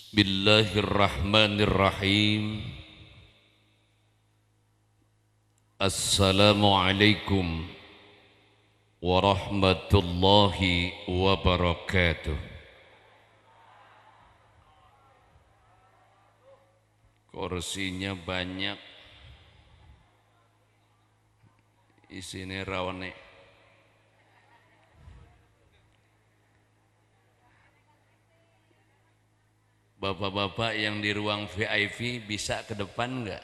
Bismillahirrahmanirrahim. Assalamualaikum warahmatullahi wabarakatuh. Kursinya banyak, isinya rawane. Bapak-bapak yang di ruang VIP bisa ke depan enggak?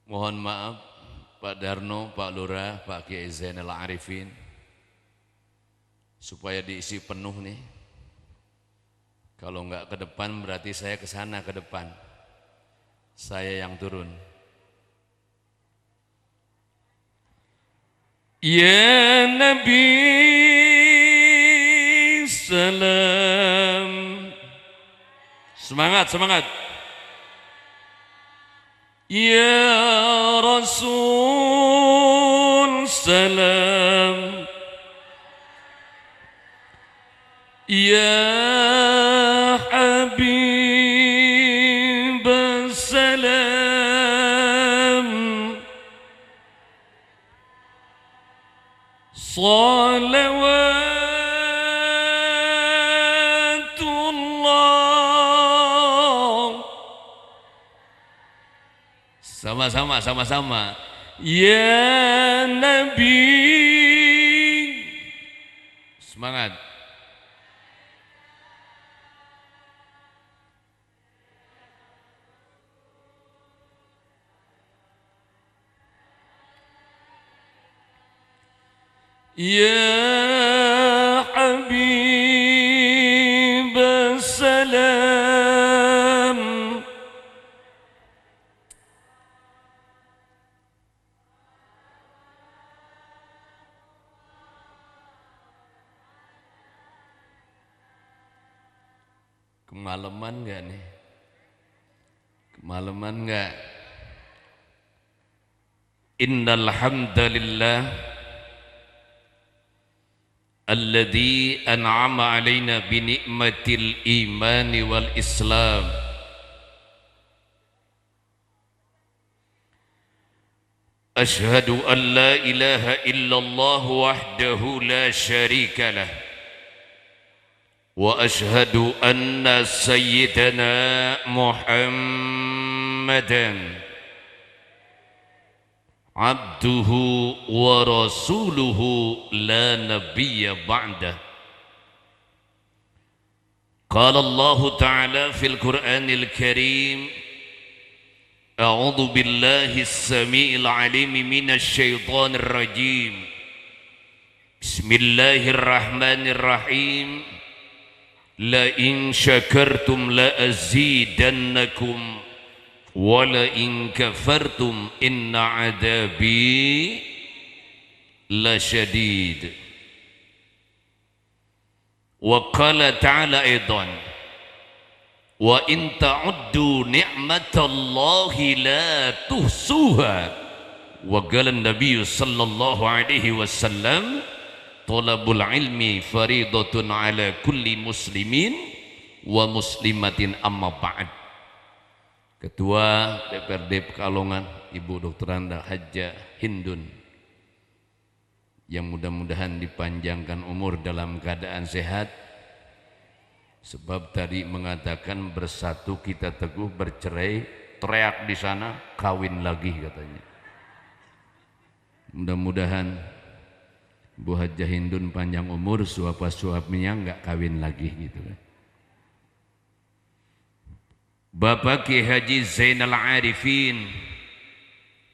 Mohon maaf Pak Darno, Pak Lurah, Pak Kiai Zainal Arifin, supaya diisi penuh nih. Kalau enggak ke depan berarti saya ke sana ke depan. Saya yang turun. Ya Nabi salam. Semangat, semangat. Ya Rasul salam. Ya Habib salam. Salawatullah. Sama-sama. Ya Nabi. Semangat. Ya Habib salam. Kemalaman enggak nih? Kemalaman enggak? Innal hamdalillah alladzi an'ama 'alaina bi ni'matil imani wal islam. Ashhadu an la ilaha illallah wahdahu la syarika lah. Wa ashhadu anna sayyidana Muhammadan abduhu wa rasuluhu la nabiyya ba'dah. Qala Allah Ta'ala fil Qur'anil Karim, a'udzu billahi as-sami'il 'alim minasy syaithanir rajim. Bismillahirrahmanirrahim. La in syakartum la azidannakum wa la in kafartum inna adabi la syadid. Wa qala ta'ala aidan, wa in ta'uddu ni'matallahi la tuhsuha. Wa qala an-nabiy sallallahu alaihi wasallam, talabul ilmi faridatun ala kulli muslimin wa muslimatin amma ba'd. Ketua DPRD Pekalongan Ibu Dr. Anda Hajjah Hindun, yang mudah-mudahan dipanjangkan umur dalam keadaan sehat, sebab tadi mengatakan bersatu kita teguh, bercerai teriak di sana kawin lagi katanya. Mudah-mudahan Bu Hajjah Hindun panjang umur, suap-suapnya enggak kawin lagi gitu kan. Bapak Ki Haji Zainal Arifin,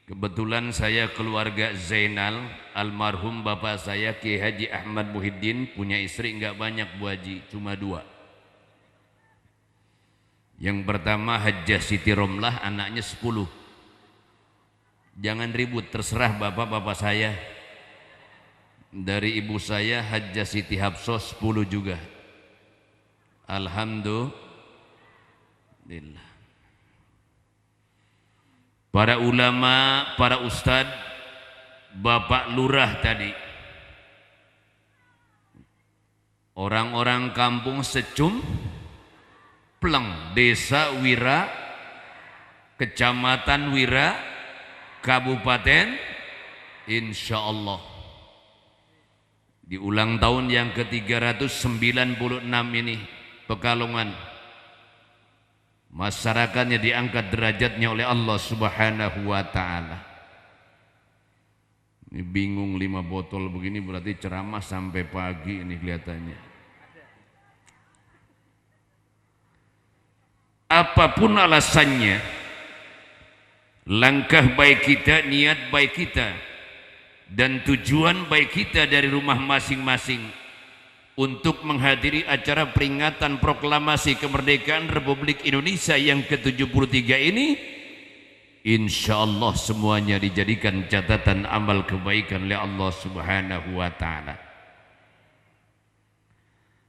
kebetulan saya keluarga Zainal, almarhum bapak saya Ki Haji Ahmad Muhyiddin punya istri enggak banyak Bu Haji, cuma 2. Yang pertama Hajjah Siti Romlah, anaknya 10. Jangan ribut, terserah bapak-bapak saya. Dari ibu saya Hajjah Siti Hafsah 10 juga. Alhamdulillah. Para ulama, para ustadz, Bapak Lurah tadi Orang-orang kampung Secum Pleng, Desa Wira, Kecamatan Wira, Kabupaten, insya Allah di ulang tahun yang ke-396 ini Pekalongan, masyarakatnya diangkat derajatnya oleh Allah Subhanahu wa Ta'ala. Ini bingung 5 botol begini berarti ceramah sampai pagi ini kelihatannya. Apapun alasannya, langkah baik kita, niat baik kita, dan tujuan baik kita dari rumah masing-masing untuk menghadiri acara peringatan proklamasi kemerdekaan Republik Indonesia yang ke-73 ini, insya Allah semuanya dijadikan catatan amal kebaikan oleh Allah Subhanahu wa Ta'ala.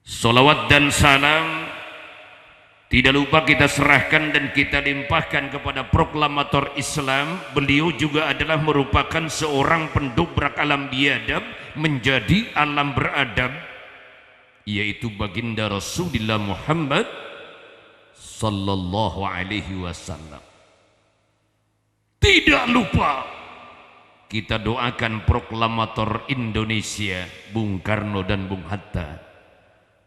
Salawat dan salam tidak lupa kita serahkan dan kita limpahkan kepada proklamator Islam. Beliau juga adalah merupakan seorang pendobrak alam biadab menjadi alam beradab, yaitu baginda Rasulullah Muhammad sallallahu alaihi wasallam. Tidak lupa kita doakan proklamator Indonesia Bung Karno dan Bung Hatta,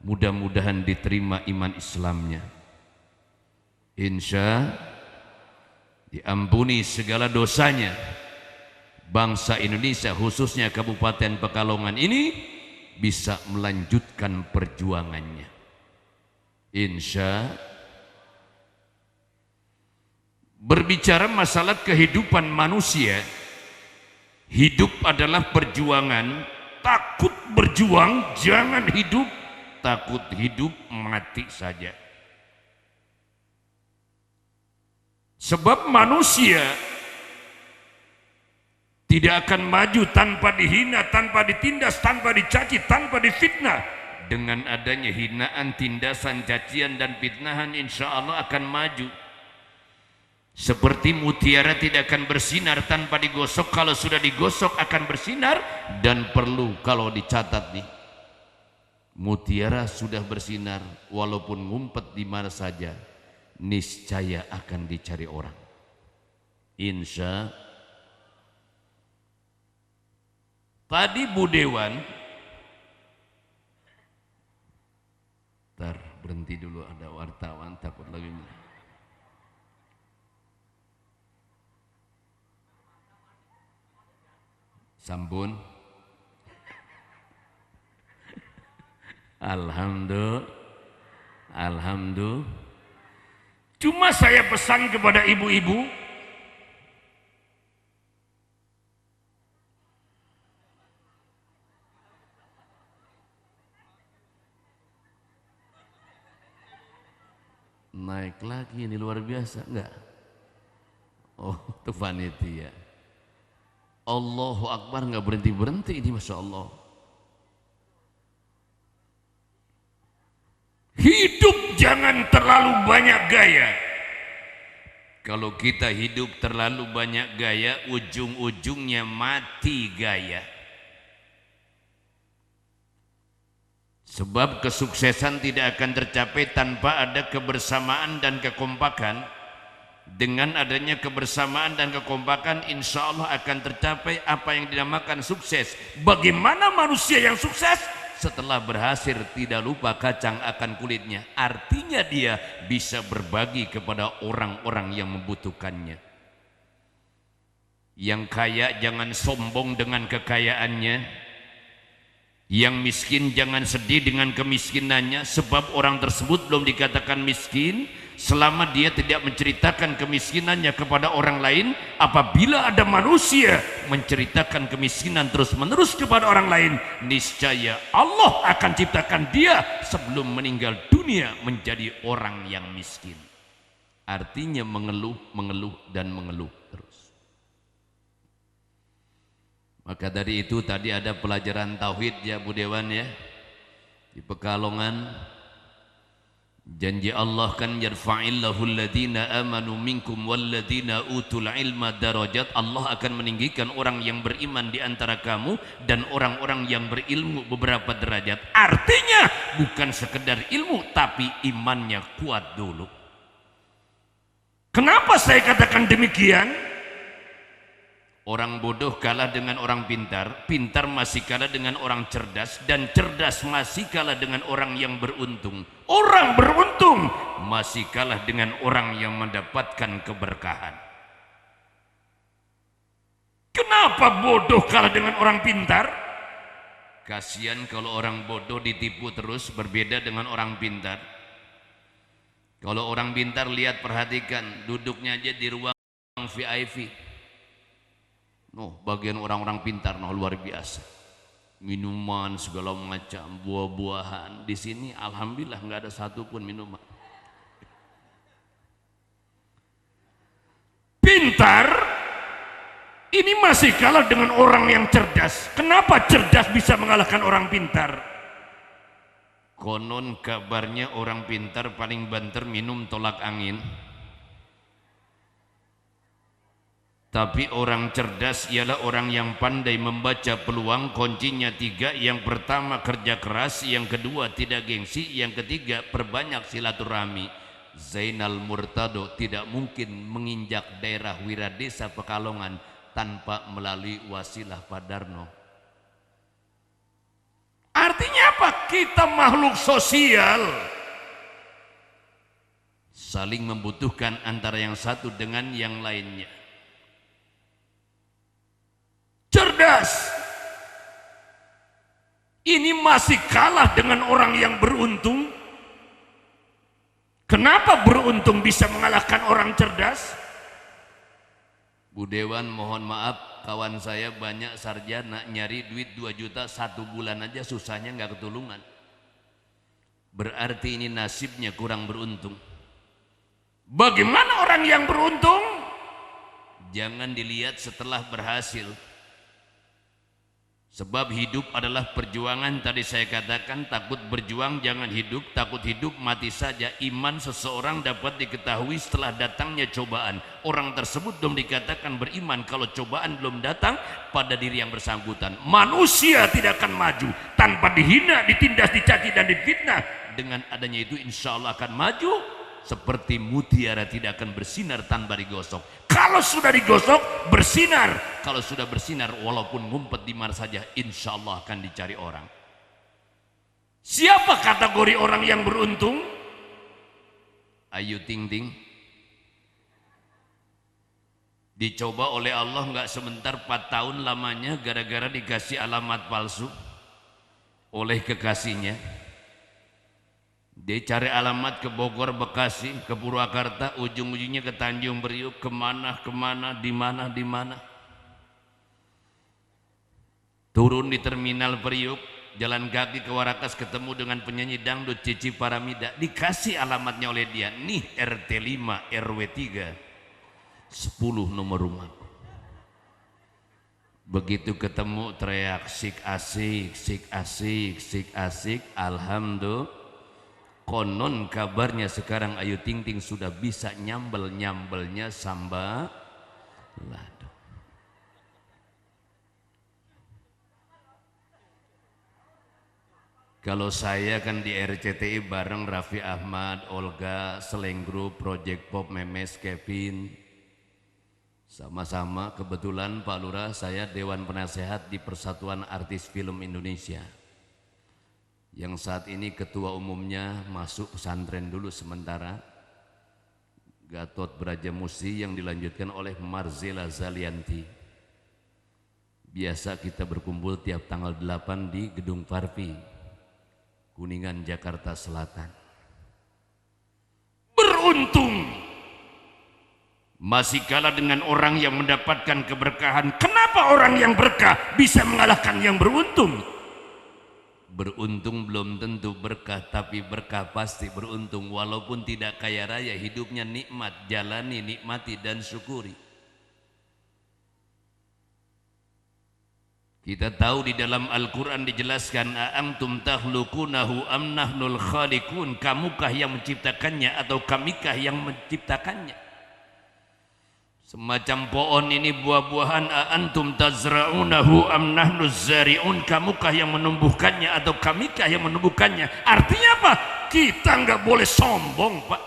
mudah-mudahan diterima iman Islamnya, insya diampuni segala dosanya. Bangsa Indonesia khususnya Kabupaten Pekalongan ini bisa melanjutkan perjuangannya, insya. Berbicara masalah kehidupan manusia, hidup adalah perjuangan. Takut berjuang jangan hidup, takut hidup mati saja. Sebab manusia tidak akan maju tanpa dihina, tanpa ditindas, tanpa dicaci, tanpa difitnah. Dengan adanya hinaan, tindasan, cacian dan fitnahan, insya Allah akan maju. Seperti mutiara tidak akan bersinar tanpa digosok, kalau sudah digosok akan bersinar. Dan perlu kalau dicatat nih, mutiara sudah bersinar walaupun ngumpet di mana saja, niscaya akan dicari orang, insya. Tadi Bu Dewan, ntar berhenti dulu, ada wartawan takut lagi. Sambun. Alhamdulillah. Alhamdulillah. Cuma saya pesan kepada ibu-ibu, naik lagi ini luar biasa enggak? Oh, itu panitia. Allahu Akbar, nggak berhenti-berhenti ini, Masya Allah. Hidup jangan terlalu banyak gaya. Kalau kita hidup terlalu banyak gaya, ujung-ujungnya mati gaya. Sebab kesuksesan tidak akan tercapai tanpa ada kebersamaan dan kekompakan. Dengan adanya kebersamaan dan kekompakan, insya Allah akan tercapai apa yang dinamakan sukses. Bagaimana manusia yang sukses? Setelah berhasil tidak lupa kacang akan kulitnya. Artinya dia bisa berbagi kepada orang-orang yang membutuhkannya. Yang kaya jangan sombong dengan kekayaannya. Yang miskin jangan sedih dengan kemiskinannya. Sebab orang tersebut belum dikatakan miskin selama dia tidak menceritakan kemiskinannya kepada orang lain. Apabila ada manusia menceritakan kemiskinan terus-menerus kepada orang lain, niscaya Allah akan ciptakan dia sebelum meninggal dunia menjadi orang yang miskin. Artinya mengeluh, mengeluh, dan mengeluh terus. Maka dari itu tadi ada pelajaran tauhid ya Bu Dewan ya, di Pekalongan. Janji Allah kan yarfa'illahu alladhina amanu minkum walladhina utul ilma darajat. Allah akan meninggikan orang yang beriman di antara kamu dan orang-orang yang berilmu beberapa derajat. Artinya bukan sekedar ilmu tapi imannya kuat dulu. Kenapa saya katakan demikian? Orang bodoh kalah dengan orang pintar, pintar masih kalah dengan orang cerdas, dan cerdas masih kalah dengan orang yang beruntung. Orang beruntung masih kalah dengan orang yang mendapatkan keberkahan. Kenapa bodoh kalah dengan orang pintar? Kasihan kalau orang bodoh ditipu terus, berbeda dengan orang pintar. Kalau orang pintar, lihat, perhatikan, duduknya aja di ruang VIP. Bagian orang-orang pintar luar biasa. Minuman segala macam, buah-buahan. Di sini alhamdulillah nggak ada satupun minuman. Pintar ini masih kalah dengan orang yang cerdas. Kenapa cerdas bisa mengalahkan orang pintar? Konon kabarnya orang pintar paling banter minum tolak angin. Tapi orang cerdas ialah orang yang pandai membaca peluang. Kuncinya 3. Yang pertama kerja keras, yang kedua tidak gengsi, yang ketiga perbanyak silaturahmi. Zainal Murtado tidak mungkin menginjak daerah Wiradesa Pekalongan tanpa melalui wasilah Pak Darno. Artinya apa? Kita makhluk sosial, saling membutuhkan antara yang satu dengan yang lainnya. Cerdas ini masih kalah dengan orang yang beruntung. Kenapa beruntung bisa mengalahkan orang cerdas? Bu Dewan, mohon maaf, kawan saya banyak sarjana, nyari duit 2 juta 1 bulan aja susahnya nggak ketulungan. Berarti ini nasibnya kurang beruntung. Bagaimana orang yang beruntung? Jangan dilihat setelah berhasil. Sebab hidup adalah perjuangan. Tadi saya katakan, takut berjuang jangan hidup, takut hidup mati saja. Iman seseorang dapat diketahui setelah datangnya cobaan. Orang tersebut belum dikatakan beriman kalau cobaan belum datang pada diri yang bersangkutan. Manusia tidak akan maju tanpa dihina, ditindas, dicaci dan difitnah. Dengan adanya itu insya Allah akan maju. Seperti mutiara tidak akan bersinar tanpa digosok. Kalau sudah digosok, bersinar. Kalau sudah bersinar, walaupun ngumpet di mana saja, insya Allah akan dicari orang. Siapa kategori orang yang beruntung? Ayu Ting Ting. Dicoba oleh Allah nggak sebentar, 4 tahun lamanya gara-gara dikasih alamat palsu oleh kekasihnya. Dia cari alamat ke Bogor, Bekasi, ke Purwakarta, ujung-ujungnya ke Tanjung Priuk, kemana, di mana. Turun di terminal Priuk, jalan kaki ke Warakas, ketemu dengan penyanyi dangdut Cici Paramida. Dikasih alamatnya oleh dia, nih RT 5 RW 3 10 nomor rumah. Begitu ketemu teriak sik asik, alhamdulillah. Konon kabarnya sekarang Ayu Ting Ting sudah bisa nyambelnya sambal lado. Kalau saya kan di RCTI bareng Raffi Ahmad, Olga, Seleng Group, Project Pop, Memes, Kevin. Sama-sama kebetulan Pak Lurah, saya Dewan Penasehat di Persatuan Artis Film Indonesia. Yang saat ini ketua umumnya masuk pesantren dulu sementara, Gatot Brajamusti, yang dilanjutkan oleh Marzela Zalianti. Biasa kita berkumpul tiap tanggal 8 di Gedung Farfi, Kuningan, Jakarta Selatan. Beruntung masih kalah dengan orang yang mendapatkan keberkahan. Kenapa orang yang berkah bisa mengalahkan yang beruntung? Beruntung belum tentu berkah, tapi berkah pasti beruntung. Walaupun tidak kaya raya, hidupnya nikmat, jalani, nikmati dan syukuri. Kita tahu di dalam Al-Quran dijelaskan, a'antum takhluqunahu am nahnul khaliqun, kamukah yang menciptakannya atau kamikah yang menciptakannya. Semacam pohon ini buah-buahan, a'antum tazra'unahu am nahnuz zari'un, kamukah yang menumbuhkannya atau kamikah yang menumbuhkannya. Artinya apa? Kita nggak boleh sombong, Pak.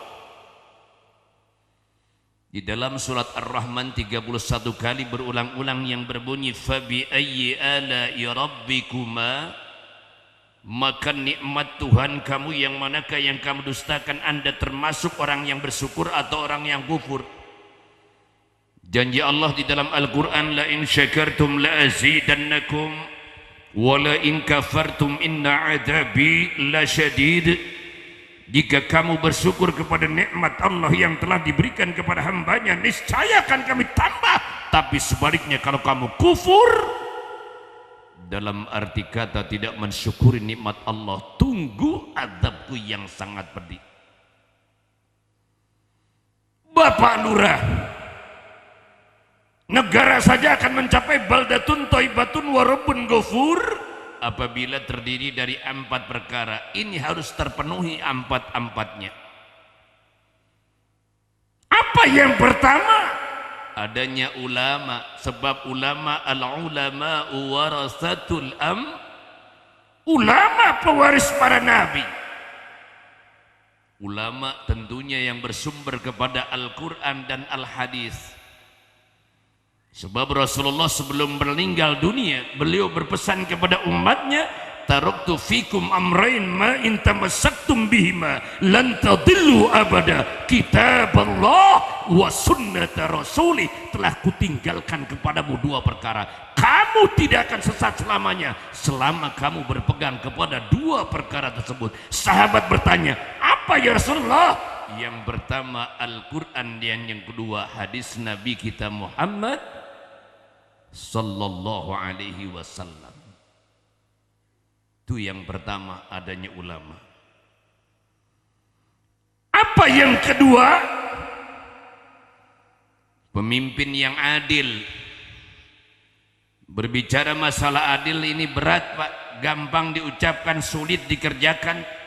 Di dalam surat Ar-Rahman 31 kali berulang-ulang yang berbunyi fabi ayyi ala'i rabbikuma, maka nikmat Tuhan kamu yang manakah yang kamu dustakan. Anda termasuk orang yang bersyukur atau orang yang kufur? Janji Allah di dalam Al-Quran, la in syakartum la azidannakum wa la in kafartum inna adabi la syadid. Jika kamu bersyukur kepada nikmat Allah yang telah diberikan kepada hambanya, niscaya akan kami tambah. Tapi sebaliknya kalau kamu kufur, dalam arti kata tidak mensyukuri nikmat Allah, tunggu azabku yang sangat pedih. Bapak Lurah, negara saja akan mencapai baldatun thayyibatun wa rabbun ghafur apabila terdiri dari 4 perkara. Ini harus terpenuhi 4-4-nya. Apa yang pertama? Adanya ulama, sebab ulama al-ulama warasatul ulama pewaris para nabi. Ulama tentunya yang bersumber kepada Al-Quran dan Al-Hadis. Sebab Rasulullah sebelum meninggal dunia, beliau berpesan kepada umatnya, taraktu fikum amrain ma in tamassaktum bihima lan tadillu abada, kitaballah wa sunnata rasulih. Telah kutinggalkan kepadamu 2 perkara, kamu tidak akan sesat selamanya selama kamu berpegang kepada 2 perkara tersebut. Sahabat bertanya, apa ya Rasulullah? Yang pertama Al-Quran, dan yang kedua hadis Nabi kita Muhammad sallallahu alaihi wasallam. Itu yang pertama, adanya ulama. Apa yang kedua? Pemimpin yang adil. Berbicara masalah adil ini berat, Pak. Gampang diucapkan, sulit dikerjakan.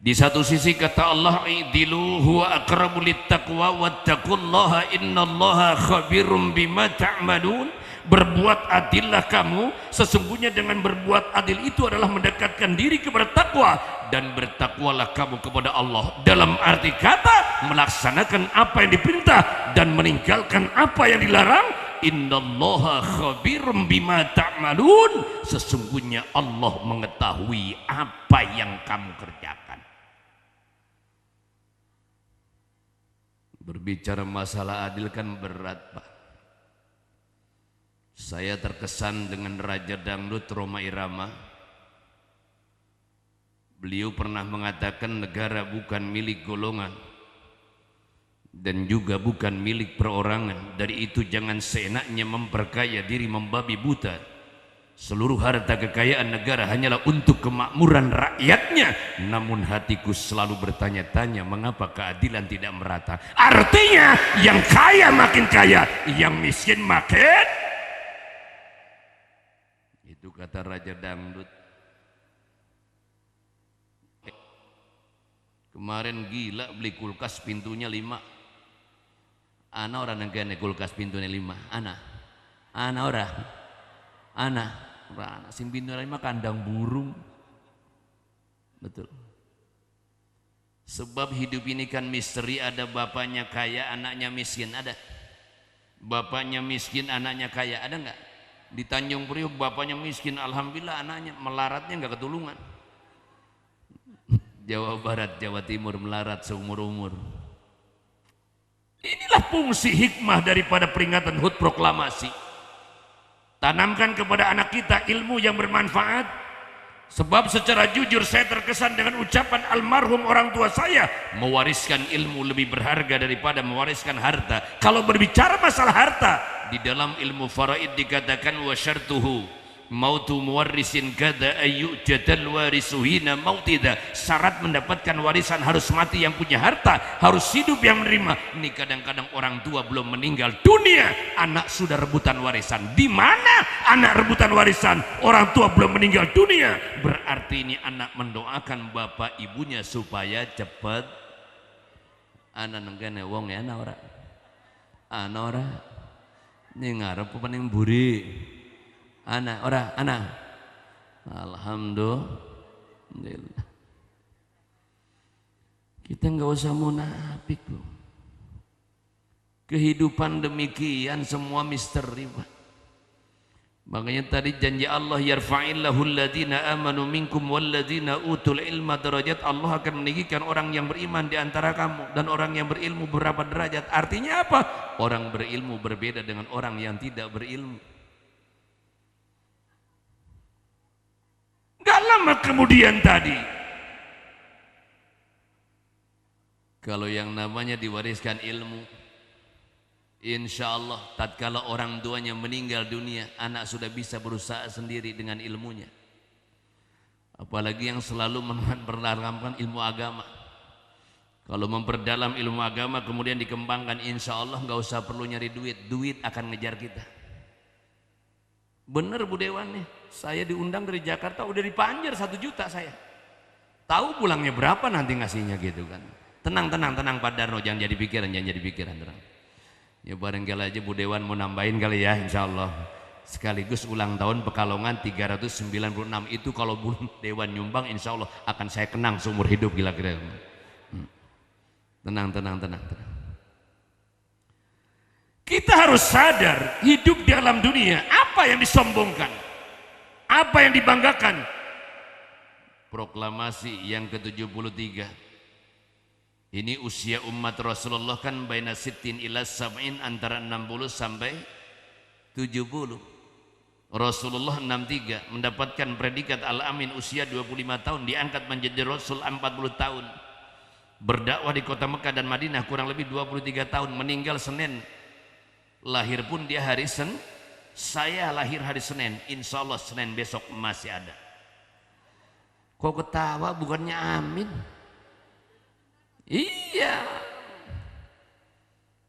Di satu sisi kata Allah, idilu huwa aqrabu littaqwa wattaqullaha innallaha khabirum bima ta'malun. Berbuat adillah kamu, sesungguhnya dengan berbuat adil itu adalah mendekatkan diri kepada takwa, dan bertakwalah kamu kepada Allah. Dalam arti kata melaksanakan apa yang diperintah dan meninggalkan apa yang dilarang. Innallaha khabirum bima ta'malun, sesungguhnya Allah mengetahui apa yang kamu kerjakan. Berbicara masalah adil kan berat, Pak. Saya terkesan dengan Raja Dangdut Rhoma Irama. Beliau pernah mengatakan negara bukan milik golongan dan juga bukan milik perorangan. Dari itu jangan seenaknya memperkaya diri membabi buta. Seluruh harta kekayaan negara hanyalah untuk kemakmuran rakyatnya. Namun hatiku selalu bertanya-tanya, mengapa keadilan tidak merata? Artinya yang kaya makin kaya, yang miskin makin. Itu kata Raja Dangdut. Kemarin gila beli kulkas pintunya 5. Ana orang negara kulkas pintunya 5. Ana orang. Ana sing pintunya 5 kandang burung. Betul. Sebab hidup ini kan misteri, ada bapaknya kaya, anaknya miskin, ada. Bapaknya miskin, anaknya kaya, ada enggak? Di Tanjung Priok bapaknya miskin, alhamdulillah anaknya melaratnya enggak ketulungan. Jawa Barat, Jawa Timur melarat seumur-umur. Inilah fungsi hikmah daripada peringatan HUT proklamasi. Tanamkan kepada anak kita ilmu yang bermanfaat. Sebab secara jujur saya terkesan dengan ucapan almarhum orang tua saya, mewariskan ilmu lebih berharga daripada mewariskan harta. Kalau berbicara masalah harta, di dalam ilmu faraid dikatakan wa syartuhu mautu muwarrisin kada ayu jadal warisuhina mautida. Syarat mendapatkan warisan harus mati yang punya harta, harus hidup yang menerima. Ini kadang-kadang orang tua belum meninggal dunia, anak sudah rebutan warisan. Di mana anak rebutan warisan, orang tua belum meninggal dunia? Berarti ini anak mendoakan bapak ibunya supaya cepat. Anak nenggane wong ya anak ora. Anak ora. Ini ngarep paning buri. Anak ora, anak. Alhamdulillah. Kita nggak usah munafik, bro. Kehidupan demikian semua misteri, Pak. Makanya tadi janji Allah, yarfa'illahu alladhina amanu minkum walladhina utul ilma darajat. Allah akan meninggikan orang yang beriman di antara kamu dan orang yang berilmu berapa derajat. Artinya apa? Orang berilmu berbeda dengan orang yang tidak berilmu. Gak lama kemudian tadi, kalau yang namanya diwariskan ilmu, insya Allah tatkala orang tuanya meninggal dunia, anak sudah bisa berusaha sendiri dengan ilmunya. Apalagi yang selalu memperdalamkan ilmu agama. Kalau memperdalam ilmu agama kemudian dikembangkan, insya Allah nggak usah perlu nyari duit, duit akan ngejar kita. Bener Bu Dewan nih, saya diundang dari Jakarta udah dipanjer 1 juta saya. Tahu pulangnya berapa nanti ngasihnya gitu kan. Tenang Pak Darno, jangan jadi pikiran, tenang. Ya barangkali aja Bu Dewan mau nambahin kali ya, insya Allah. Sekaligus ulang tahun Pekalongan 396 itu kalau Bu Dewan nyumbang insya Allah akan saya kenang seumur hidup kira-kira. Tenang. Kita harus sadar hidup di alam dunia, apa yang disombongkan, apa yang dibanggakan. Proklamasi yang ke-73. Ini usia umat Rasulullah kan baina sittin ila sab'in, antara 60 sampai 70. Rasulullah 63 mendapatkan predikat Al-Amin usia 25 tahun, diangkat menjadi Rasul 40 tahun. Berdakwah di kota Mekah dan Madinah kurang lebih 23 tahun, meninggal Senin. Lahir pun dia hari Senin. Saya lahir hari Senin, insya Allah Senin besok masih ada. Kok ketawa bukannya amin? Iya.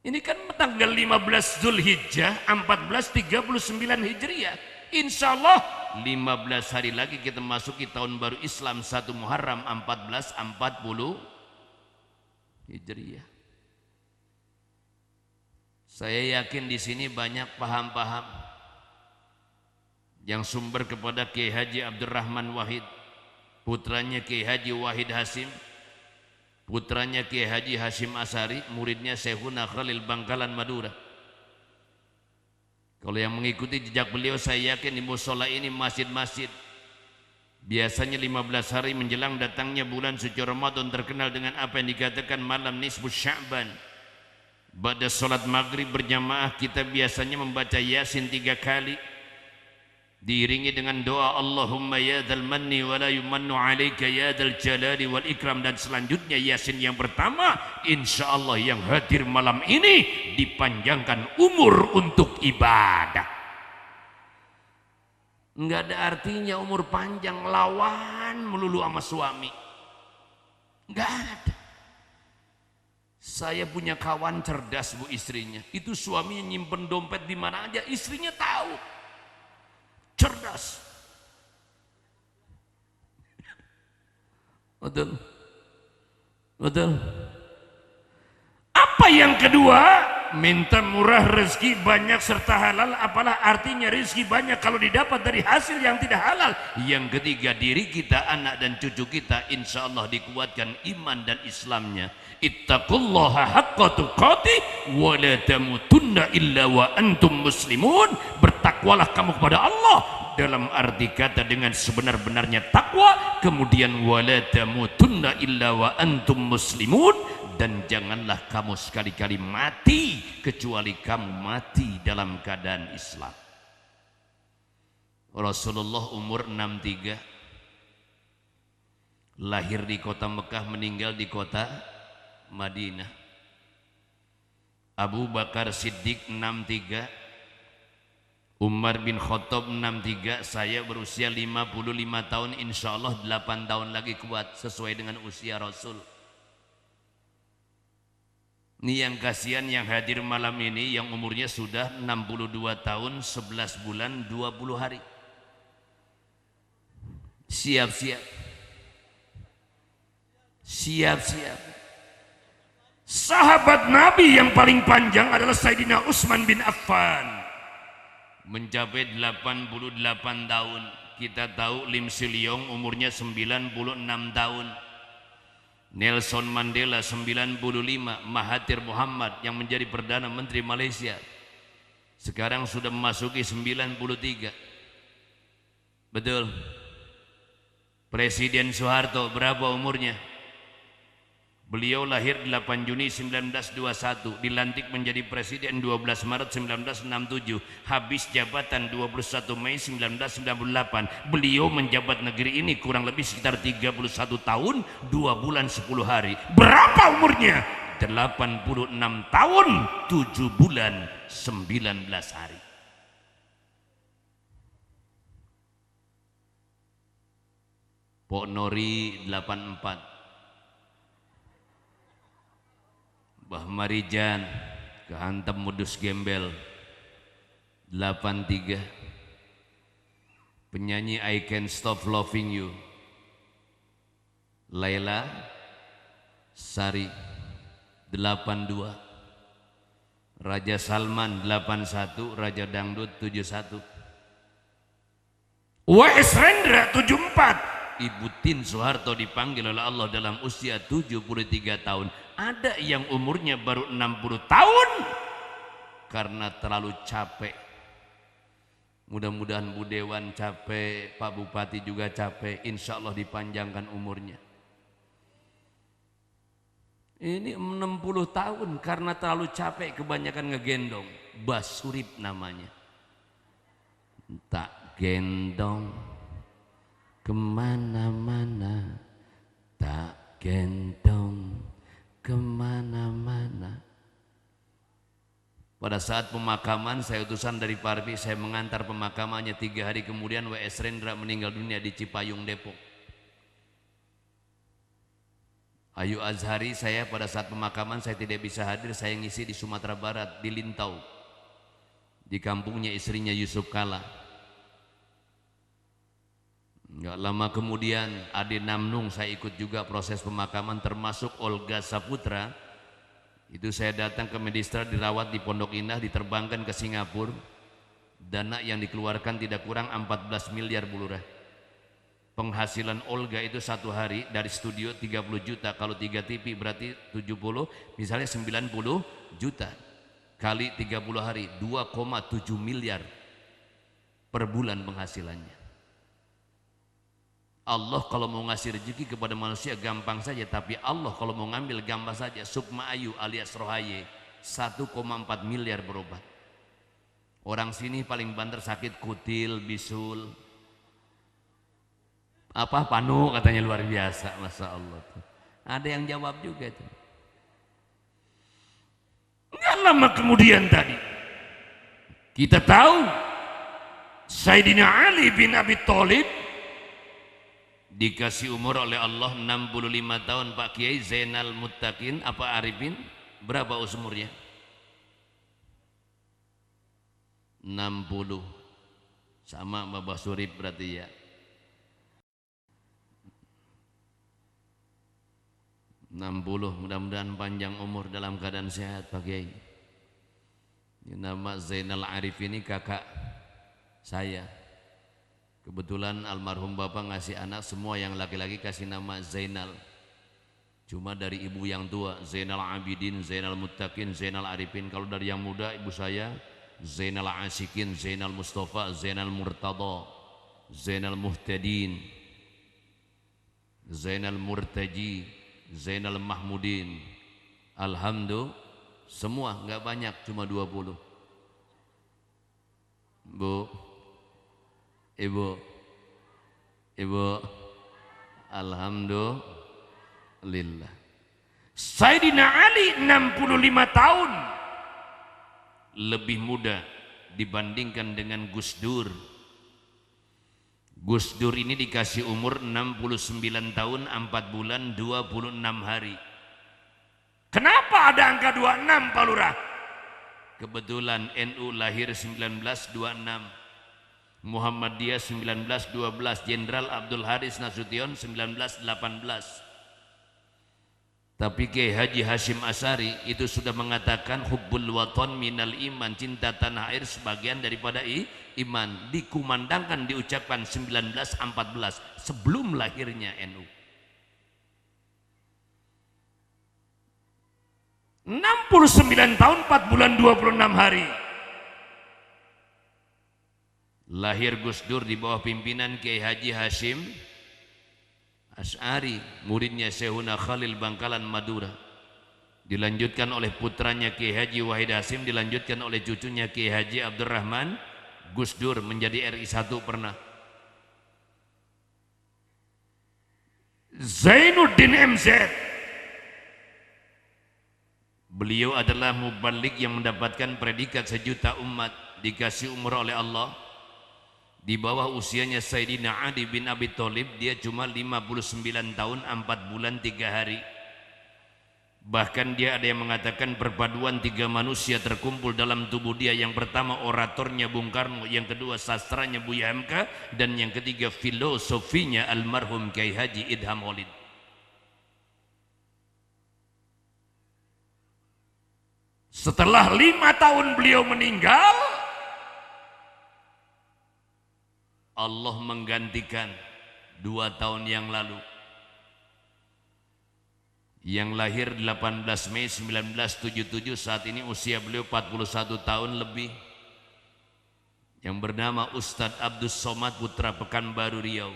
Ini kan tanggal 15 Zulhijjah 1439 Hijriah. Insya Allah 15 hari lagi kita masuki tahun baru Islam 1 Muharram 1440 Hijriah. Saya yakin di sini banyak paham-paham yang sumber kepada Kiai Haji Abdurrahman Wahid, putranya Kiai Haji Wahid Hasim, putranya Kiai Haji Hashim Asari, muridnya Syekhuna Khalil Bangkalan Madura. Kalau yang mengikuti jejak beliau, saya yakin di musola ini masjid-masjid biasanya 15 hari menjelang datangnya bulan suci Ramadan terkenal dengan apa yang dikatakan malam nisfu Sya'ban. Pada sholat maghrib berjamaah kita biasanya membaca Yasin 3 kali diiringi dengan doa Allahumma ya dzal manni wa la yumannu alaika ya dzal jalali wal ikram, dan selanjutnya Yasin yang pertama insya Allah yang hadir malam ini dipanjangkan umur untuk ibadah. Enggak ada artinya umur panjang lawan melulu sama suami, enggak ada. Saya punya kawan cerdas Bu, istrinya itu suaminya nyimpen dompet di mana aja istrinya tahu. Cerdas. Betul. Apa yang kedua? Minta murah, rezeki banyak serta halal. Apalah artinya rezeki banyak kalau didapat dari hasil yang tidak halal? Yang ketiga, diri kita, anak dan cucu kita insya Allah dikuatkan iman dan Islamnya. Ittaqullaha haqqa tuqatih wa la tamutunna illa wa antum muslimun. Bertakwalah kamu kepada Allah dalam arti kata dengan sebenar-benarnya takwa, kemudian wala tamutunna illa wa antum muslimun, dan janganlah kamu sekali-kali mati kecuali kamu mati dalam keadaan Islam. Rasulullah umur 63, lahir di kota Mekah, meninggal di kota Madinah. Abu Bakar Siddiq 63, Umar bin Khattab 63, saya berusia 55 tahun, insya Allah 8 tahun lagi kuat sesuai dengan usia Rasul. Ini yang kasihan yang hadir malam ini yang umurnya sudah 62 tahun 11 bulan 20 hari. Siap-siap. Siap-siap. Sahabat Nabi yang paling panjang adalah Sayyidina Utsman bin Affan, mencapai 88 tahun. Kita tahu Lim Silyong umurnya 96 tahun, Nelson Mandela 95, Mahathir Muhammad yang menjadi Perdana Menteri Malaysia sekarang sudah memasuki 93. Betul. Presiden Soeharto berapa umurnya? Beliau lahir 8 Juni 1921, dilantik menjadi presiden 12 Maret 1967, habis jabatan 21 Mei 1998. Beliau menjabat negeri ini kurang lebih sekitar 31 tahun 2 bulan 10 hari. Berapa umurnya? 86 tahun 7 bulan 19 hari. Pok Nori 84, Mbah Marijan kehantam modus gembel 83, penyanyi I Can't Stop Loving You Laila Sari 82, Raja Salman 81, Raja Dangdut 71, W.S. Rendra 74. Ibu Tin Soeharto dipanggil oleh Allah dalam usia 73 tahun. Ada yang umurnya baru 60 tahun karena terlalu capek. Mudah-mudahan Bu Dewan capek, Pak Bupati juga capek, insya Allah dipanjangkan umurnya. Ini 60 tahun karena terlalu capek, kebanyakan ngegendong. Basurip namanya. Tak gendong kemana-mana, tak gendong kemana-mana. Pada saat pemakaman saya utusan dari Parvi, saya mengantar pemakamannya. 3 hari kemudian W.S. Rendra meninggal dunia di Cipayung, Depok. Ayu Azhari, saya pada saat pemakaman saya tidak bisa hadir, saya ngisi di Sumatera Barat, di Lintau, di kampungnya istrinya Yusuf Kala. Nggak lama kemudian Ade Namnung saya ikut juga proses pemakaman, termasuk Olga Saputra. Itu saya datang ke Medistra, dirawat di Pondok Indah, diterbangkan ke Singapura. Dana yang dikeluarkan tidak kurang 14 miliar Bu Lurah. Penghasilan Olga itu satu hari dari studio 30 juta, kalau 3 TV berarti 70, misalnya 90 juta kali 30 hari 2,7 miliar per bulan penghasilannya. Allah kalau mau ngasih rezeki kepada manusia gampang saja, tapi Allah kalau mau ngambil gampang saja. Sukma Ayu alias Rohaye 1,4 miliar berobat. Orang sini paling banter sakit kutil, bisul, apa panu katanya, luar biasa, Masya Allah. Ada yang jawab juga itu. Nggak lama kemudian tadi kita tahu Sayyidina Ali bin Abi Thalib dikasih umur oleh Allah 65 tahun. Pak Kiai Zainal Muttaqin apa Arifin berapa umurnya? 60, sama Babah Surip berarti ya. 60, mudah-mudahan panjang umur dalam keadaan sehat Pak Kiai. Nama Zainal Arif ini kakak saya. Kebetulan almarhum bapak ngasih anak semua yang laki-laki kasih nama Zainal. Cuma dari ibu yang tua Zainal Abidin, Zainal Muttaqin, Zainal Arifin. Kalau dari yang muda ibu saya Zainal Asikin, Zainal Mustafa, Zainal Murtada, Zainal Muhtadin, Zainal Murtaji, Zainal Mahmudin. Alhamdulillah semua, nggak banyak, cuma 20. Bu, Ibu, alhamdulillah. Sayyidina Ali 65 tahun lebih muda dibandingkan dengan Gus Dur. Gus Dur ini dikasih umur 69 tahun 4 bulan 26 hari. Kenapa ada angka 26 Pak Lurah? Kebetulan NU lahir 1926, Muhammadiyah 1912, Jenderal Abdul Haris Nasution 1918. Tapi Kiai Haji Hashim Asy'ari itu sudah mengatakan hubbul waton minal iman, cinta tanah air sebagian daripada iman. Dikumandangkan, diucapkan 1914 sebelum lahirnya NU. 69 tahun 4 bulan 26 hari. Lahir Gus Dur di bawah pimpinan Kiai Haji Hashim Asy'ari, muridnya Syekhuna Khalil Bangkalan Madura. Dilanjutkan oleh putranya Kiai Haji Wahid Hasim, dilanjutkan oleh cucunya Kiai Haji Abdurrahman. Gus Dur menjadi RI 1 pernah. Zainuddin MZ, beliau adalah mubalik yang mendapatkan predikat sejuta umat, dikasih umur oleh Allah. Di bawah usianya Sayyidina Ali bin Abi Thalib, dia cuma 59 tahun 4 bulan 3 hari. Bahkan dia ada yang mengatakan perpaduan 3 manusia terkumpul dalam tubuh dia. Yang pertama oratornya Bung Karno, yang kedua sastranya Buya Hamka, dan yang ketiga filosofinya almarhum Kiai Haji Idham Holid. Setelah 5 tahun beliau meninggal, Allah menggantikan 2 tahun yang lalu. Yang lahir 18 Mei 1977, saat ini usia beliau 41 tahun lebih, yang bernama Ustadz Abdus Somad Putra Pekanbaru Riau.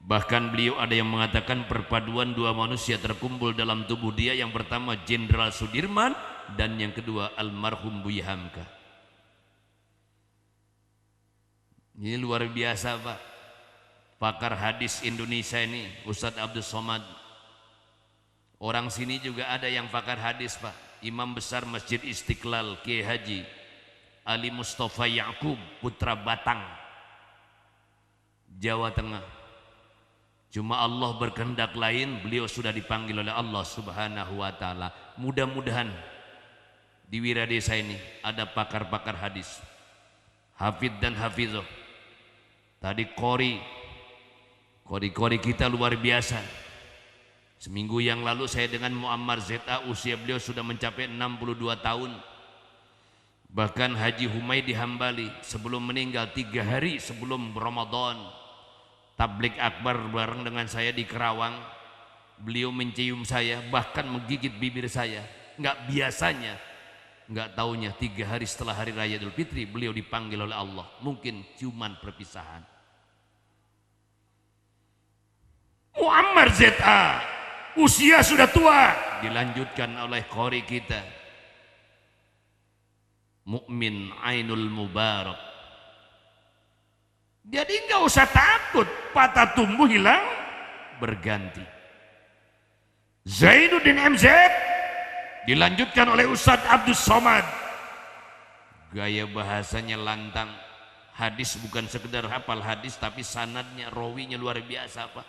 Bahkan beliau ada yang mengatakan perpaduan 2 manusia terkumpul dalam tubuh dia. Yang pertama Jenderal Sudirman, dan yang kedua almarhum Buya Hamka. Ini luar biasa Pak. Pakar hadis Indonesia ini Ustadz Abdus Somad. Orang sini juga ada yang pakar hadis Pak. Imam besar Masjid Istiqlal Kiai Haji Ali Mustafa Ya'qub Putra Batang, Jawa Tengah. Cuma Allah berkehendak lain, beliau sudah dipanggil oleh Allah Subhanahu wa taala. Mudah-mudahan di Wiradesa ini ada pakar-pakar hadis, hafidh dan hafizah. Tadi kori kita luar biasa. Seminggu yang lalu saya dengan Muammar ZA, usia beliau sudah mencapai 62 tahun. Bahkan Haji Humaydi Hambali sebelum meninggal 3 hari sebelum Ramadan, tablik akbar bareng dengan saya di Kerawang. Beliau mencium saya, bahkan menggigit bibir saya. Nggak biasanya, nggak taunya 3 hari setelah hari raya Idul Fitri beliau dipanggil oleh Allah. Mungkin ciuman perpisahan. Muammar ZA usia sudah tua, dilanjutkan oleh qori kita Mukmin Ainul Mubarak. Jadi nggak usah takut patah tumbuh hilang berganti. Zainuddin MZ dilanjutkan oleh Ustadz Abdus Somad. Gaya bahasanya lantang. Hadis bukan sekedar hafal hadis, tapi sanadnya, rawinya luar biasa Pak.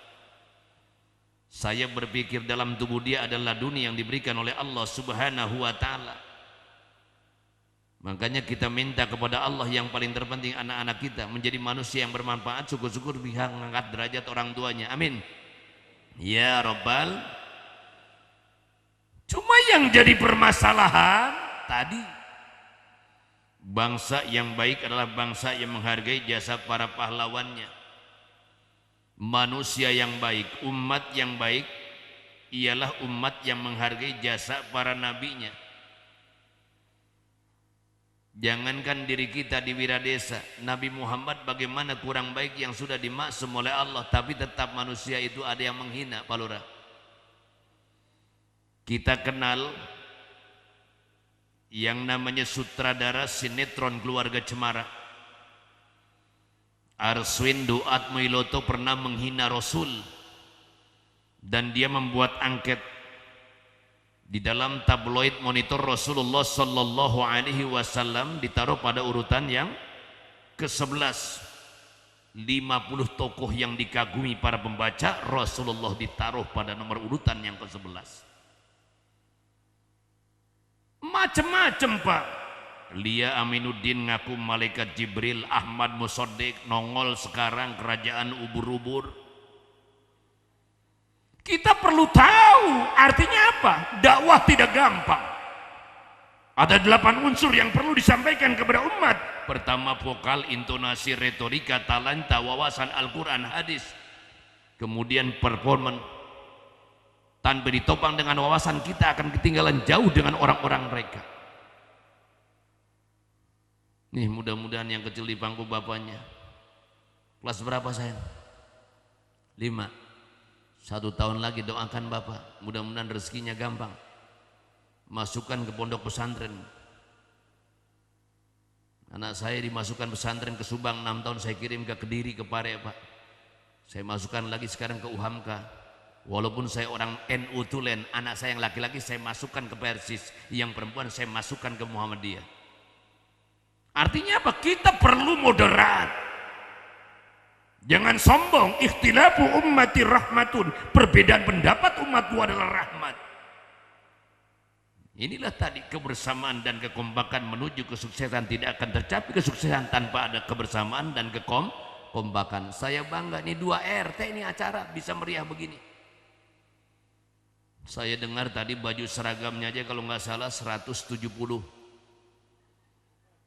Saya berpikir dalam tubuh dia adalah dunia yang diberikan oleh Allah Subhanahu wa taala. Makanya kita minta kepada Allah yang paling terpenting anak-anak kita menjadi manusia yang bermanfaat, syukur-syukur bisa mengangkat derajat orang tuanya. Amin. Ya Rabbal. Cuma yang jadi permasalahan tadi, bangsa yang baik adalah bangsa yang menghargai jasa para pahlawannya. Manusia yang baik, umat yang baik ialah umat yang menghargai jasa para nabinya. Jangankan diri kita di Wiradesa, Nabi Muhammad bagaimana kurang baik yang sudah dimaksum oleh Allah, tapi tetap manusia itu ada yang menghina Pak Lurah. Kita kenal yang namanya sutradara sinetron Keluarga Cemara, Arswendo Atmoiloto, pernah menghina Rasul dan dia membuat angket. Di dalam tabloid Monitor Rasulullah Sallallahu Alaihi Wasallam ditaruh pada urutan yang ke-11. 50 tokoh yang dikagumi para pembaca, Rasulullah ditaruh pada nomor urutan yang ke-11. Macem-macem Pak. Lia Aminuddin ngaku malaikat Jibril, Ahmad Musaddiq nongol sekarang kerajaan ubur-ubur. Kita perlu tahu artinya apa. Dakwah tidak gampang. Ada 8 unsur yang perlu disampaikan kepada umat. Pertama, vokal, intonasi, retorika, talenta, wawasan Al-Quran, hadis. Kemudian performan. Tanpa ditopang dengan wawasan, kita akan ketinggalan jauh dengan orang-orang mereka. Nih mudah-mudahan yang kecil di pangku bapaknya. Kelas berapa sayang? 5. 1 tahun lagi doakan bapak. Mudah-mudahan rezekinya gampang. Masukkan ke pondok pesantren. Anak saya dimasukkan pesantren ke Subang 6 tahun, saya kirim ke Kediri, ke Pare Pak. Saya masukkan lagi sekarang ke UHAMKA. Walaupun saya orang NU Tulen, anak saya yang laki-laki saya masukkan ke Persis, yang perempuan saya masukkan ke Muhammadiyah. Artinya apa? Kita perlu moderat. Jangan sombong. Ikhtilafu ummati rahmatun. Perbedaan pendapat umatku adalah rahmat. Inilah tadi kebersamaan dan kekompakan menuju kesuksesan. Tidak akan tercapai kesuksesan tanpa ada kebersamaan dan kekompakan. Saya bangga nih 2 RT ini acara bisa meriah begini. Saya dengar tadi baju seragamnya aja kalau nggak salah 170.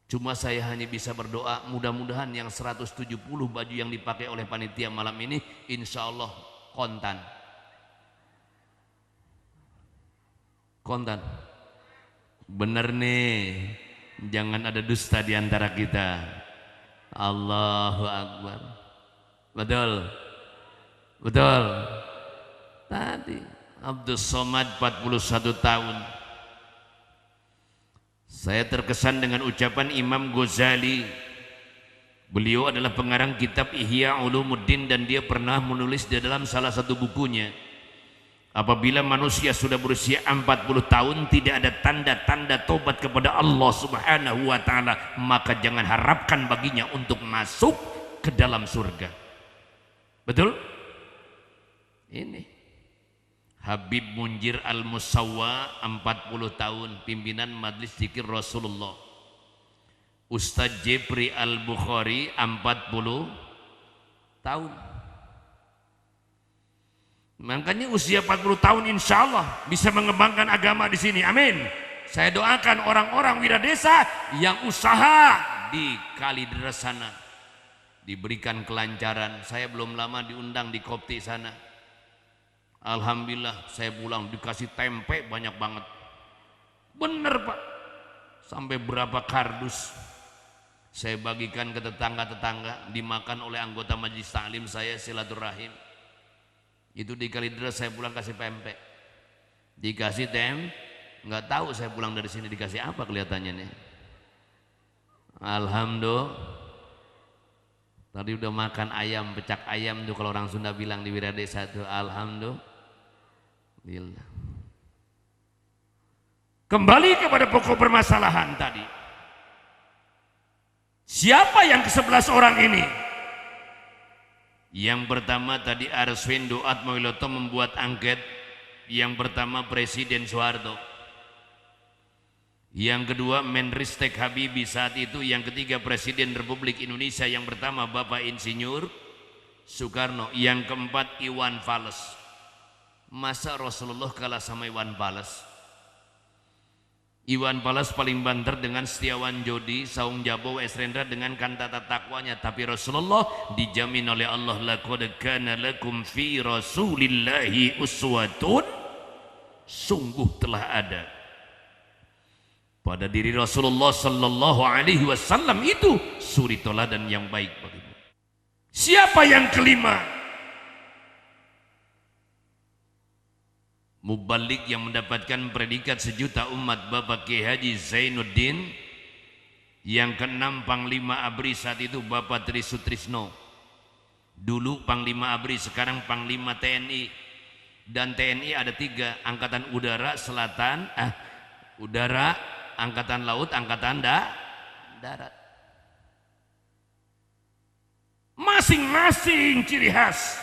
Cuma saya hanya bisa berdoa mudah-mudahan yang 170 baju yang dipakai oleh panitia malam ini insya Allah kontan. Kontan. Bener nih, jangan ada dusta di antara kita. Allahu Akbar. Betul. Betul. Tadi Abdul Somad 41 tahun. Saya terkesan dengan ucapan Imam Ghazali. Beliau adalah pengarang kitab Ihya Ulumuddin dan dia pernah menulis di dalam salah satu bukunya, apabila manusia sudah berusia 40 tahun tidak ada tanda-tanda tobat kepada Allah Subhanahu wa taala, maka jangan harapkan baginya untuk masuk ke dalam surga. Betul? Ini Habib Munjir Al-Musawwa 40 tahun, pimpinan Majelis Zikir Rasulullah. Ustadz Jepri Al-Bukhari 40 tahun. Makanya usia 40 tahun insya Allah bisa mengembangkan agama di sini. Amin. Saya doakan orang-orang wiradesa yang usaha di Kalideres sana diberikan kelancaran. Saya belum lama diundang di Kopti sana. Alhamdulillah saya pulang dikasih tempe banyak banget. Bener Pak. Sampai berapa kardus saya bagikan ke tetangga-tetangga, dimakan oleh anggota majelis taklim saya silaturahim. Itu di Kalideres saya pulang kasih pempek, dikasih nggak tahu saya pulang dari sini dikasih apa kelihatannya nih. Alhamdulillah. Tadi udah makan ayam, pecak ayam tuh kalau orang Sunda bilang di Wiradesa tuh. Alhamdulillah. Kembali kepada pokok permasalahan tadi. Siapa yang ke-11 orang ini? Yang pertama tadi Arswendo Atmawiloto membuat angket. Yang pertama Presiden Soeharto. Yang kedua Menristek Habibie saat itu. Yang ketiga Presiden Republik Indonesia yang pertama Bapak Insinyur Soekarno. Yang keempat Iwan Fals. Masa Rasulullah kalah sama Iwan Fals? Iwan Fals paling banter dengan Setiawan Jodi, Saung Jabo, W.S. Rendra dengan kantata takwanya. Tapi Rasulullah dijamin oleh Allah, laqad kana lakum fi rasulillahi uswatun, sungguh telah ada pada diri Rasulullah Sallallahu Alaihi Wasallam itu suri teladan yang baik bagimu. Siapa yang kelima? Mubalik yang mendapatkan predikat sejuta umat, Bapak Kiai Haji Zainuddin. Yang keenam Panglima ABRI saat itu Bapak Tri Sutrisno. Dulu Panglima ABRI, sekarang Panglima TNI. Dan TNI ada 3, Angkatan Udara, Udara, Angkatan Laut, Angkatan Darat. Masing-masing ciri khas.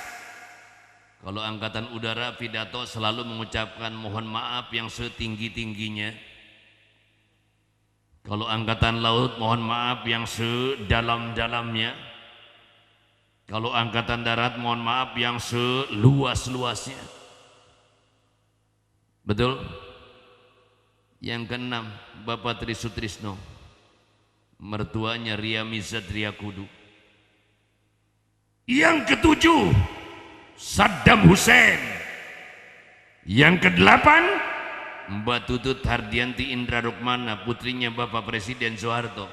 Kalau Angkatan Udara pidato selalu mengucapkan mohon maaf yang setinggi-tingginya. Kalau Angkatan Laut mohon maaf yang sedalam-dalamnya. Kalau Angkatan Darat mohon maaf yang seluas-luasnya. Betul? Yang keenam, Bapak Tri Sutrisno, mertuanya Ria Mizat Ria Kudu. Yang ketujuh, Saddam Hussein. Yang kedelapan, Mbak Tutut Hardianti Indra Rukmana, putrinya Bapak Presiden Soeharto.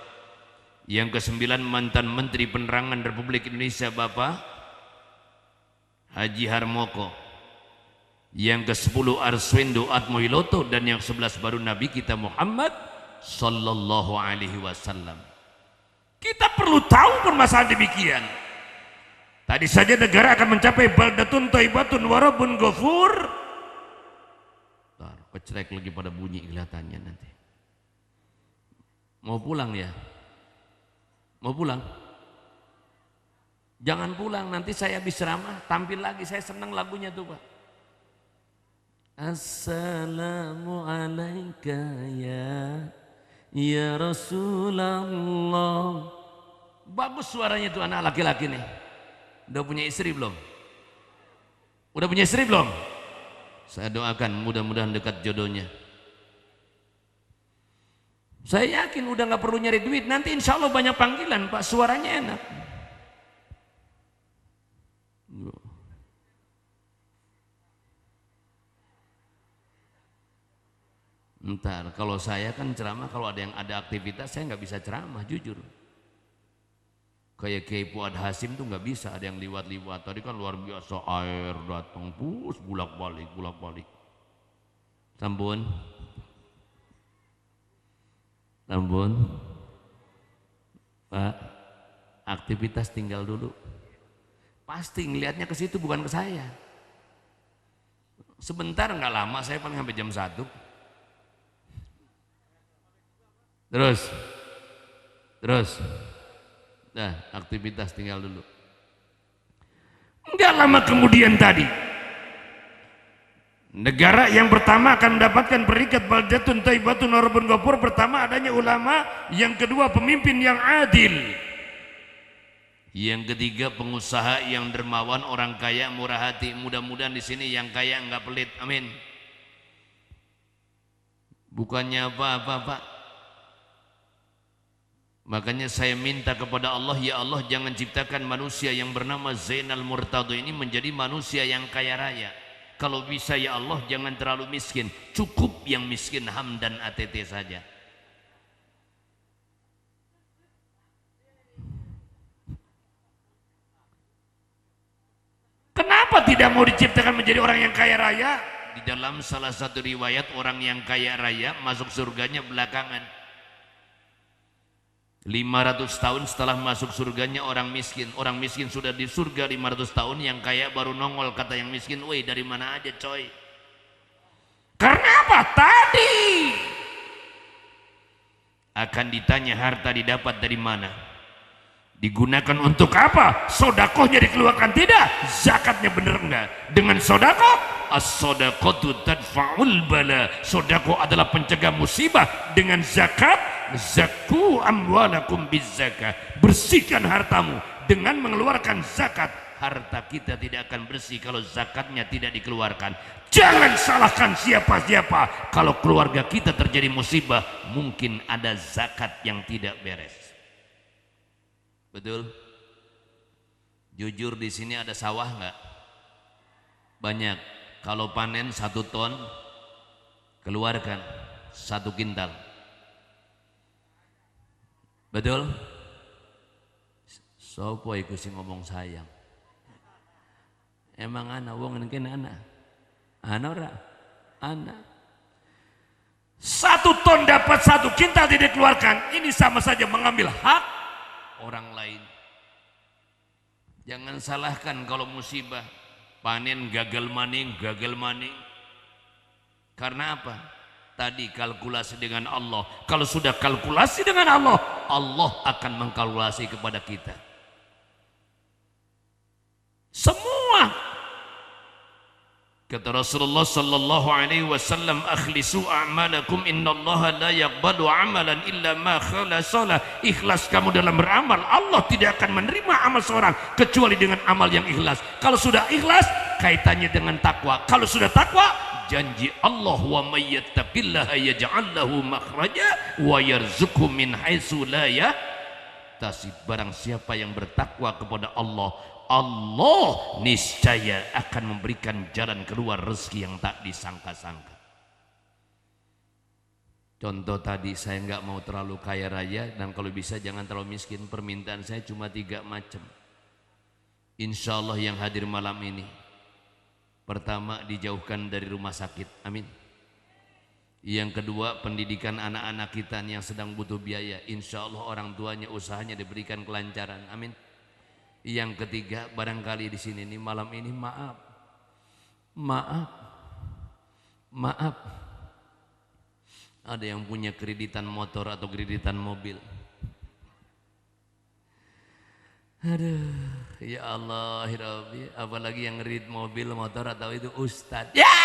Yang kesembilan, mantan Menteri Penerangan Republik Indonesia Bapak Haji Harmoko. Yang ke-10, Arswendo Atmowiloto. Dan yang 11 baru Nabi kita Muhammad Sallallahu Alaihi Wasallam. Kita perlu tahu permasalahan demikian. Tadi saja negara akan mencapai baldatun thayyibatun warabun ghafur. Kecelek lagi pada bunyi kelihatannya nanti. Mau pulang ya? Mau pulang? Jangan pulang, nanti saya habis ceramah tampil lagi. Saya senang lagunya tuh Pak. Assalamualaikum ya Rasulullah. Bagus suaranya tuh anak laki-laki nih. Udah punya istri belum? Udah punya istri belum? Saya doakan mudah-mudahan dekat jodohnya. Saya yakin udah gak perlu nyari duit. Nanti insya Allah banyak panggilan Pak, suaranya enak. Ntar kalau saya kan ceramah, kalau ada aktivitas saya nggak bisa ceramah, jujur. Kayak Kiai Fuad Hasim tuh nggak bisa, ada yang liwat-liwat. Tadi kan luar biasa, air datang pus bulak-balik. Sampun. Pak, aktivitas tinggal dulu. Pasti ngelihatnya ke situ bukan ke saya. Sebentar nggak lama, saya paling sampai jam 1. Terus. Nah, aktivitas tinggal dulu. Enggak lama kemudian tadi, negara yang pertama akan mendapatkan predikat baldatun thayyibatun warabun ghafur. Pertama adanya ulama, yang kedua pemimpin yang adil, yang ketiga pengusaha yang dermawan, orang kaya murah hati. Mudah-mudahan di sini yang kaya enggak pelit. Amin. Bukannya apa-apa Pak. Makanya saya minta kepada Allah, ya Allah jangan ciptakan manusia yang bernama Zainal Murtado ini menjadi manusia yang kaya raya. Kalau bisa ya Allah jangan terlalu miskin, cukup yang miskin Hamdan ATT saja. Kenapa tidak mau diciptakan menjadi orang yang kaya raya? Di dalam salah satu riwayat, orang yang kaya raya masuk surganya belakangan. 500 tahun setelah masuk surganya orang miskin. Orang miskin sudah di surga 500 tahun, yang kaya baru nongol. Kata yang miskin, woi dari mana aja coy? Karena apa? Tadi akan ditanya harta didapat dari mana, digunakan untuk apa, sodakohnya dikeluarkan tidak, zakatnya bener enggak. Dengan sodakoh, as-sodaqatu tadfa'ul bala, sodakoh adalah pencegah musibah. Dengan zakat, zakku amwalakum bizzakah, bersihkan hartamu dengan mengeluarkan zakat. Harta kita tidak akan bersih kalau zakatnya tidak dikeluarkan. Jangan salahkan siapa-siapa. Kalau keluarga kita terjadi musibah, mungkin ada zakat yang tidak beres. Betul? Jujur di sini ada sawah nggak? Banyak. Kalau panen 1 ton, keluarkan 1 kintal. Betul? Sopo iku sing ngomong sayang. Emang ana wong ngene ana. Ana ora? Ana. 1 ton dapat 1 kintal tidak dikeluarkan. Ini sama saja mengambil hak orang lain. Jangan salahkan kalau musibah. panen gagal maning, gagal maning. Karena apa? Tadi kalkulasi dengan Allah. Kalau sudah kalkulasi dengan Allah, Allah akan mengkalkulasi kepada kita. Semua. Kata Rasulullah sallallahu alaihi wasallam, akhlisu a'malakum innallaha la yaqbalu amalan illa ma khalasalah. Ikhlas kamu dalam beramal, Allah tidak akan menerima amal seorang kecuali dengan amal yang ikhlas. Kalau sudah ikhlas, kaitannya dengan takwa. Kalau sudah takwa, janji Allah, wa may yattaqillaha yaj'al lahu makhraja wa yarzuqhu min haitsu la yahtasib. Barang siapa yang bertakwa kepada Allah, Allah niscaya akan memberikan jalan keluar rezeki yang tak disangka-sangka. Contoh tadi, saya nggak mau terlalu kaya raya dan kalau bisa jangan terlalu miskin. Permintaan saya cuma 3 macam. Insya Allah yang hadir malam ini, pertama, dijauhkan dari rumah sakit, amin. Yang kedua, pendidikan anak-anak kita yang sedang butuh biaya, insya Allah orang tuanya usahanya diberikan kelancaran, amin. Yang ketiga, barangkali di sini nih malam ini maaf, ada yang punya kreditan motor atau kreditan mobil. Aduh, ya Allah, ya Rabbi, apalagi yang kredit mobil, motor atau itu ustadz. Ya!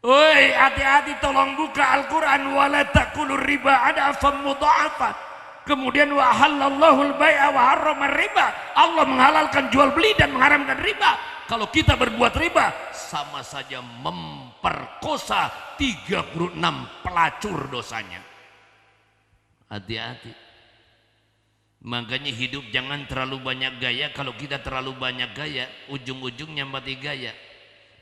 Woi, hati-hati, tolong buka Al-Quran. Wala takulur riba adafan mudha'afan. Kemudian wa halallahu al-bai'a wa harrama riba. Allah menghalalkan jual beli dan mengharamkan riba. Kalau kita berbuat riba, sama saja memperkosa 36 pelacur dosanya. Hati-hati. Makanya hidup jangan terlalu banyak gaya. Kalau kita terlalu banyak gaya, ujung-ujungnya mati gaya.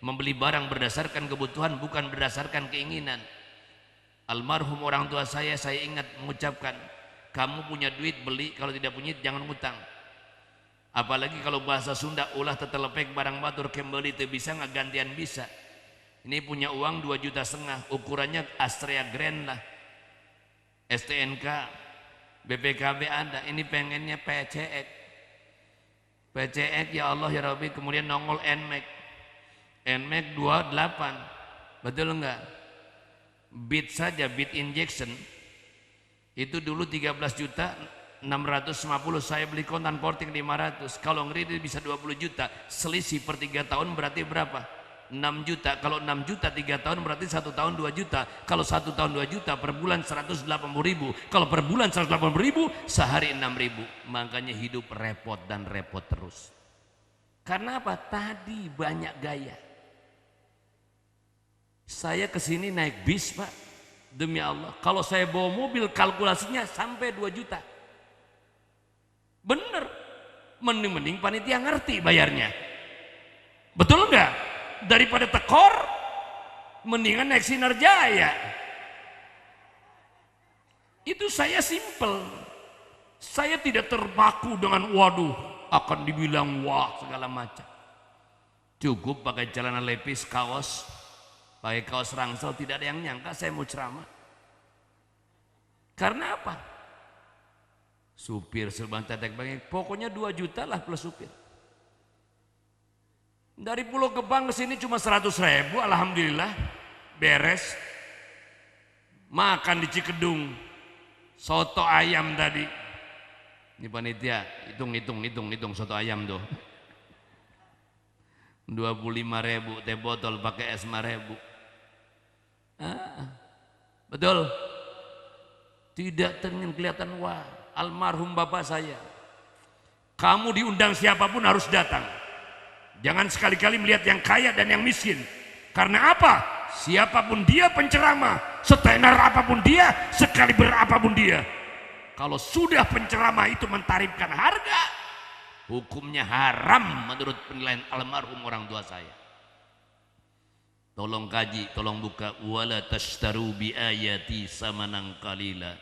Membeli barang berdasarkan kebutuhan, bukan berdasarkan keinginan. Almarhum orang tua saya ingat mengucapkan, kamu punya duit beli, kalau tidak punya jangan ngutang. Apalagi kalau bahasa Sunda, ulah tetelepek barang batur kembali, itu bisa nggak gantian bisa. Ini punya uang 2,5 juta, ukurannya Astrea Grand lah, STNK, BPKB ada, ini pengennya PCX. PCX ya Allah ya Rabbi, kemudian nongol NMAX. NMAX 28, betul enggak? Bit saja, bit injection itu dulu 13,650.000, saya beli kontan porting 500. Kalau ngeri bisa 20 juta, selisih per 3 tahun berarti berapa? 6 juta. Kalau 6 juta 3 tahun berarti 1 tahun 2 juta. Kalau 1 tahun 2 juta, per bulan 180.000. Kalau per bulan 180.000, sehari 6.000. Makanya hidup repot dan repot terus. Karena apa? Tadi banyak gaya. Saya kesini naik bis, Pak. Demi Allah, kalau saya bawa mobil kalkulasinya sampai 2 juta. Bener, mending panitia ngerti bayarnya. Betul enggak? Daripada tekor, mendingan naik Sinar Jaya. Itu saya simple. Saya tidak terpaku dengan waduh, akan dibilang wah segala macam. Cukup pakai celana lepis, kaos, pakai kaos rangsel, tidak ada yang nyangka saya mau ceramah. Karena apa? Supir serban tetek bengek, pokoknya 2 juta lah plus supir. Dari Pulau Gebang ke sini cuma 100.000, alhamdulillah, beres. Makan di Cikedung, soto ayam tadi. Ini panitia, hitung soto ayam tuh. 25.000, teh botol pakai es 5.000. Betul. Tidak ternyata kelihatan wah, almarhum bapak saya. Kamu diundang siapapun harus datang. Jangan sekali-kali melihat yang kaya dan yang miskin. Karena apa? Siapapun dia penceramah, setenar apapun dia, sekaliber apapun dia. Kalau sudah penceramah itu mentarifkan harga, hukumnya haram menurut penilaian almarhum orang tua saya. Tolong kaji, tolong buka. Wala tashtaru bi ayati samanan qalila.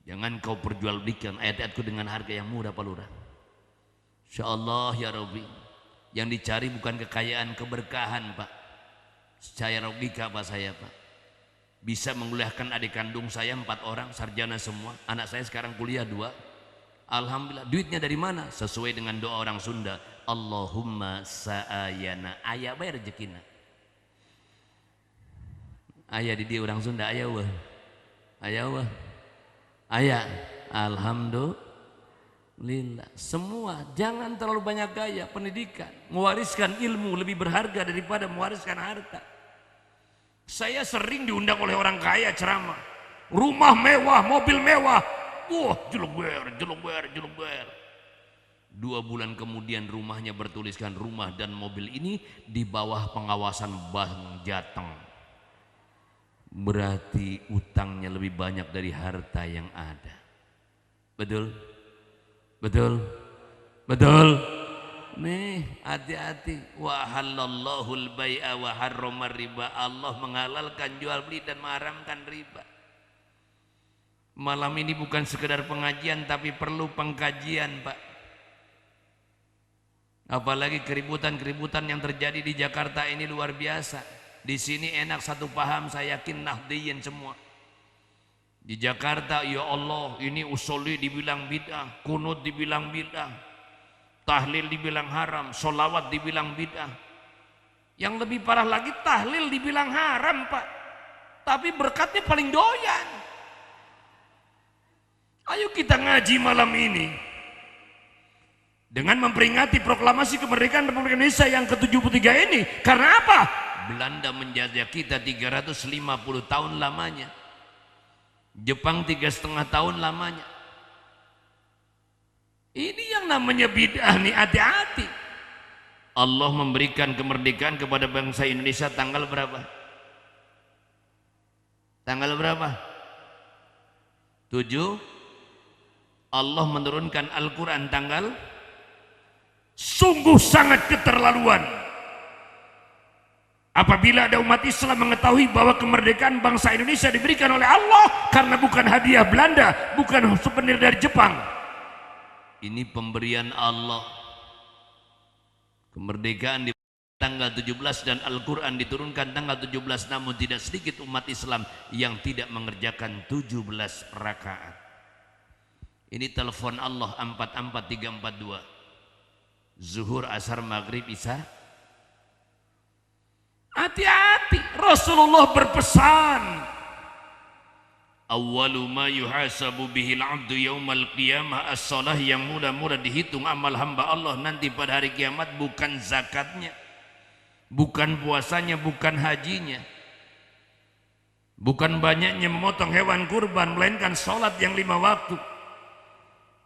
Jangan kau perjualbelikan ayat-ayatku dengan harga yang murah, Pak Lurah. Insyaallah ya Rabbi. Yang dicari bukan kekayaan, keberkahan, Pak. Saya logika Pak saya, Pak. Bisa menguliahkan adik kandung saya 4 orang, sarjana semua. Anak saya sekarang kuliah 2. Alhamdulillah. Duitnya dari mana? Sesuai dengan doa orang Sunda, Allahumma sa'ayana, ayah bayar rezekina. Ayah di dia orang Sunda, ayah wah, ayah wah, ayah. Alhamdulillah. Semua jangan terlalu banyak gaya. Pendidikan, mewariskan ilmu lebih berharga daripada mewariskan harta. Saya sering diundang oleh orang kaya ceramah, rumah mewah, mobil mewah. Wah, jelungber. 2 bulan kemudian rumahnya bertuliskan rumah dan mobil ini di bawah pengawasan Bank Jateng. Berarti utangnya lebih banyak dari harta yang ada. Betul? Betul? Betul? Nih, hati-hati. Wa halallahul bai'a wa harramar riba. Allah menghalalkan jual beli dan mengharamkan riba. Malam ini bukan sekedar pengajian tapi perlu pengkajian, Pak. Apalagi keributan-keributan yang terjadi di Jakarta ini luar biasa. Di sini enak satu paham, saya yakin Nahdiyin semua. Di Jakarta, ya Allah, ini usuli dibilang bid'ah, kunut dibilang bid'ah, tahlil dibilang haram, solawat dibilang bid'ah. Yang lebih parah lagi, tahlil dibilang haram, Pak. Tapi berkatnya paling doyan. Ayo kita ngaji malam ini dengan memperingati proklamasi kemerdekaan Republik Indonesia yang ke-73 ini. Karena apa? Belanda menjajah kita 350 tahun lamanya, Jepang 3,5 tahun lamanya. Ini yang namanya bid'ah nih, hati-hati. Allah memberikan kemerdekaan kepada bangsa Indonesia tanggal berapa? Tanggal berapa? 7. Allah menurunkan Al-Quran tanggal, sungguh sangat keterlaluan apabila ada umat Islam mengetahui bahwa kemerdekaan bangsa Indonesia diberikan oleh Allah karena bukan hadiah Belanda, bukan souvenir dari Jepang. Ini pemberian Allah. Kemerdekaan di tanggal 17 dan Al-Quran diturunkan tanggal 17, namun tidak sedikit umat Islam yang tidak mengerjakan 17 rakaat. Ini telepon Allah 44342. Zuhur, asar, maghrib, isya. Hati-hati. Rasulullah berpesan, awwalu ma yuhasabu bihil abdu yaumal qiyamah as-salah. Yang mula-mula dihitung amal hamba Allah nanti pada hari kiamat bukan zakatnya, bukan puasanya, bukan hajinya, bukan banyaknya memotong hewan kurban, melainkan sholat yang 5 waktu.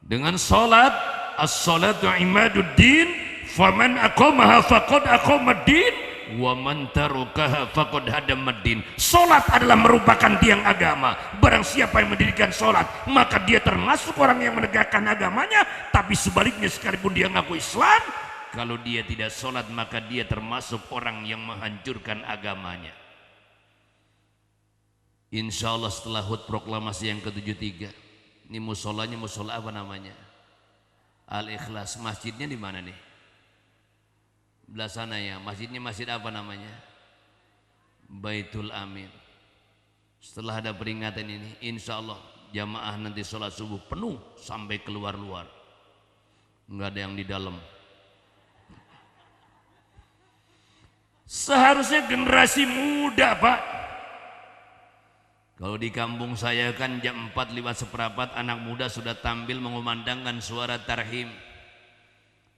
Dengan sholat, as-salatu imaduddin, faman aqamaha faqad aqamaddin, wa man tarukaha faqad hadamaddin. Sholat adalah merupakan tiang agama. Barang siapa yang mendirikan sholat, maka dia termasuk orang yang menegakkan agamanya. Tapi sebaliknya, sekalipun dia ngaku Islam, kalau dia tidak sholat, maka dia termasuk orang yang menghancurkan agamanya. Insya Allah setelah HUT proklamasi yang ke-73, ini musolanya musola apa namanya? Al-Ikhlas. Masjidnya di mana nih? Belah sana ya. Masjidnya masjid apa namanya? Baitul Amir. Setelah ada peringatan ini, insya Allah jamaah nanti sholat subuh penuh sampai keluar-luar. Enggak ada yang di dalam. Seharusnya generasi muda, Pak. Kalau di kampung saya kan jam 4:05 anak muda sudah tampil mengumandangkan suara tarhim.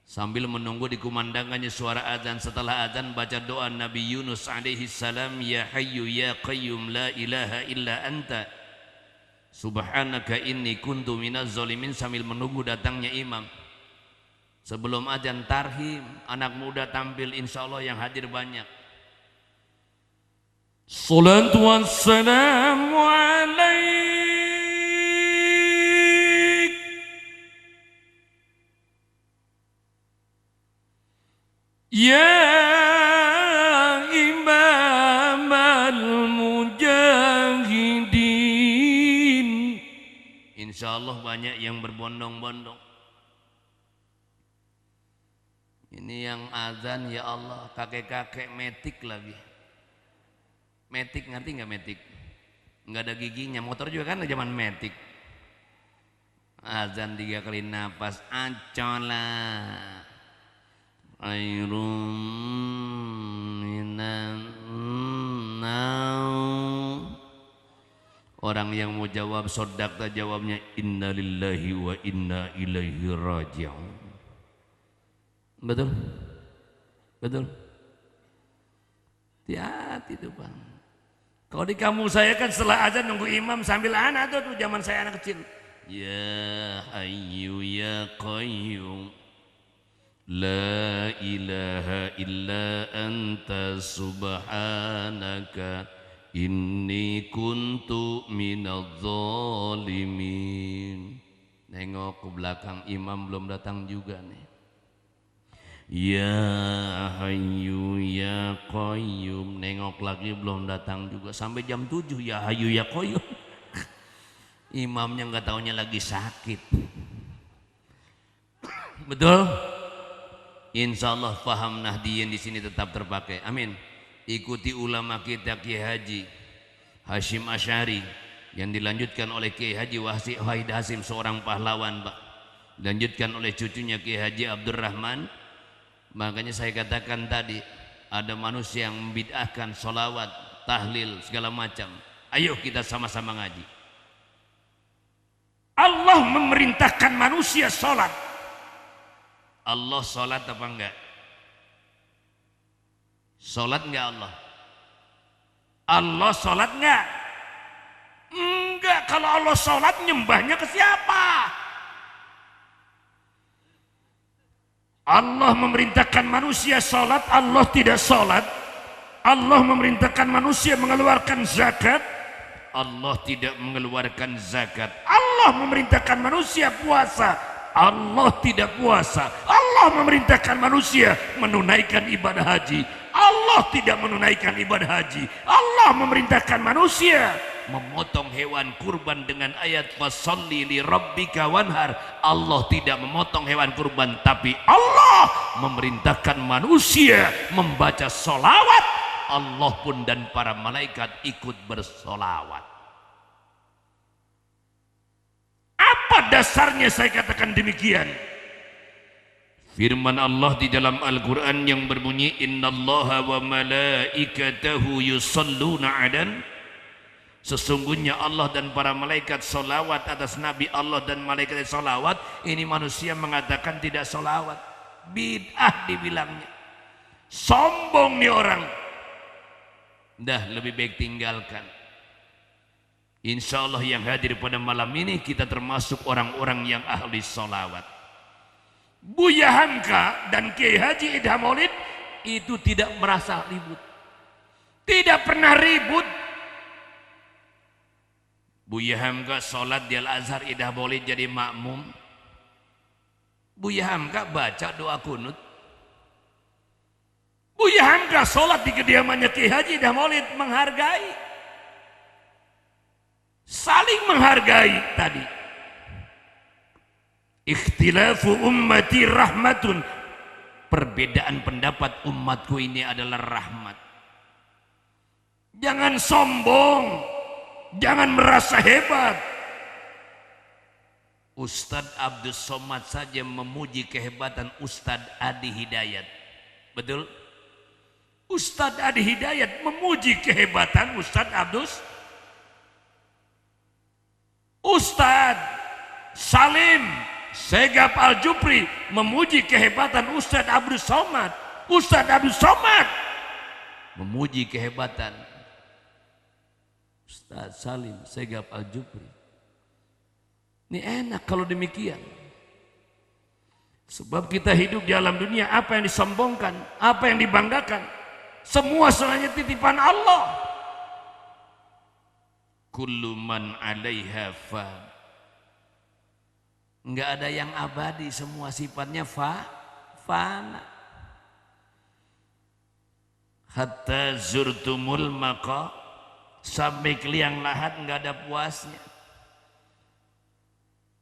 Sambil menunggu dikumandangkannya suara azan. Setelah azan baca doa Nabi Yunus alaihi salam, ya hayyu ya qayyum la ilaha illa anta subhanaka inni kuntu minaz zalimin, sambil menunggu datangnya imam. Sebelum azan tarhim, anak muda tampil, insya Allah yang hadir banyak. Salatu wassalamu alaik ya imam al-mujahidin. Insya Allah banyak yang berbondong-bondong. Ini yang azan, ya Allah, kakek-kakek metik lagi. Metik, ngerti nggak metik? Nggak ada giginya. Motor juga kan zaman metik. azan 3 kali nafas acola khairum minan naum. Orang yang mau jawab sodakta jawabnya innalillahi wa inna ilaihi raji'un. Betul? Betul? Hati-hati tuh Bang. Kalau di kampung saya kan setelah azan nunggu imam sambil anak tuh zaman saya anak kecil. Ya hayyu ya qayyum la ilaha illa anta subhanaka inni kuntu minadz zalimin. Nengok ke belakang imam belum datang juga nih. Ya hayyu ya qayyum, nengok lagi belum datang juga sampai jam 7 ya hayyu ya qayyum. Imamnya nggak taunya lagi sakit. Betul? Insya Allah faham Nahdiyin di sini tetap terpakai. Amin. Ikuti ulama kita Kiai Haji Hashim Asy'ari yang dilanjutkan oleh Kiai Haji Wahid Hasim, seorang pahlawan Pak. Dilanjutkan oleh cucunya Kiai Haji Abdurrahman. Makanya saya katakan tadi ada manusia yang membid'ahkan sholawat, tahlil, segala macam. Ayo kita sama-sama ngaji. Allah memerintahkan manusia sholat. Allah sholat apa enggak? Sholat enggak Allah? Allah sholat enggak? Enggak. Kalau Allah sholat nyembahnya ke siapa? Allah memerintahkan manusia sholat, Allah tidak sholat. Allah memerintahkan manusia mengeluarkan zakat, Allah tidak mengeluarkan zakat. Allah memerintahkan manusia puasa, Allah tidak puasa. Allah memerintahkan manusia menunaikan ibadah haji, Allah tidak menunaikan ibadah haji. Allah memerintahkan manusia memotong hewan kurban dengan ayat fasholli li rabbika wanhar. Allah tidak memotong hewan kurban, tapi Allah memerintahkan manusia membaca sholawat. Allah pun dan para malaikat ikut bersolawat. Apa dasarnya saya katakan demikian? Firman Allah di dalam Al-Quran yang berbunyi innallaha wa malaikatahu yusalluna 'alan. Sesungguhnya Allah dan para malaikat solawat atas Nabi Allah dan malaikat solawat. Ini manusia mengatakan tidak solawat, bid'ah dibilangnya. Sombong nih orang. Dah lebih baik tinggalkan. Insya Allah yang hadir pada malam ini kita termasuk orang-orang yang ahli solawat. Buya Hamka dan Kiai Haji Idham Maulid itu tidak merasa ribut, tidak pernah ribut. Buya Hamka sholat di Al-Azhar, Idham Maulid jadi makmum. Buya Hamka baca doa kunut. Buya Hamka sholat di kediamannya Kiai Haji Idham Maulid, menghargai, saling menghargai tadi. Ikhtilafu ummati rahmatun, perbedaan pendapat umatku ini adalah rahmat. Jangan sombong, jangan merasa hebat. Ustadz Abdus Somad saja memuji kehebatan Ustadz Adi Hidayat. Betul? Ustadz Adi Hidayat memuji kehebatan Ustadz Abdus. Ustadz Salim Segap Al-Jupri memuji kehebatan Ustadz Abdus Somad. Ustadz Abdus Somad memuji kehebatan Ustadz Salim Segap Al-Jupri. Ini enak kalau demikian. Sebab kita hidup di alam dunia, apa yang disombongkan, apa yang dibanggakan, semua semuanya titipan Allah. Kullu man 'alaiha fan. Enggak ada yang abadi, semua sifatnya fana. Hatta zurtumul maqa, sampai ke liang lahat enggak ada puasnya.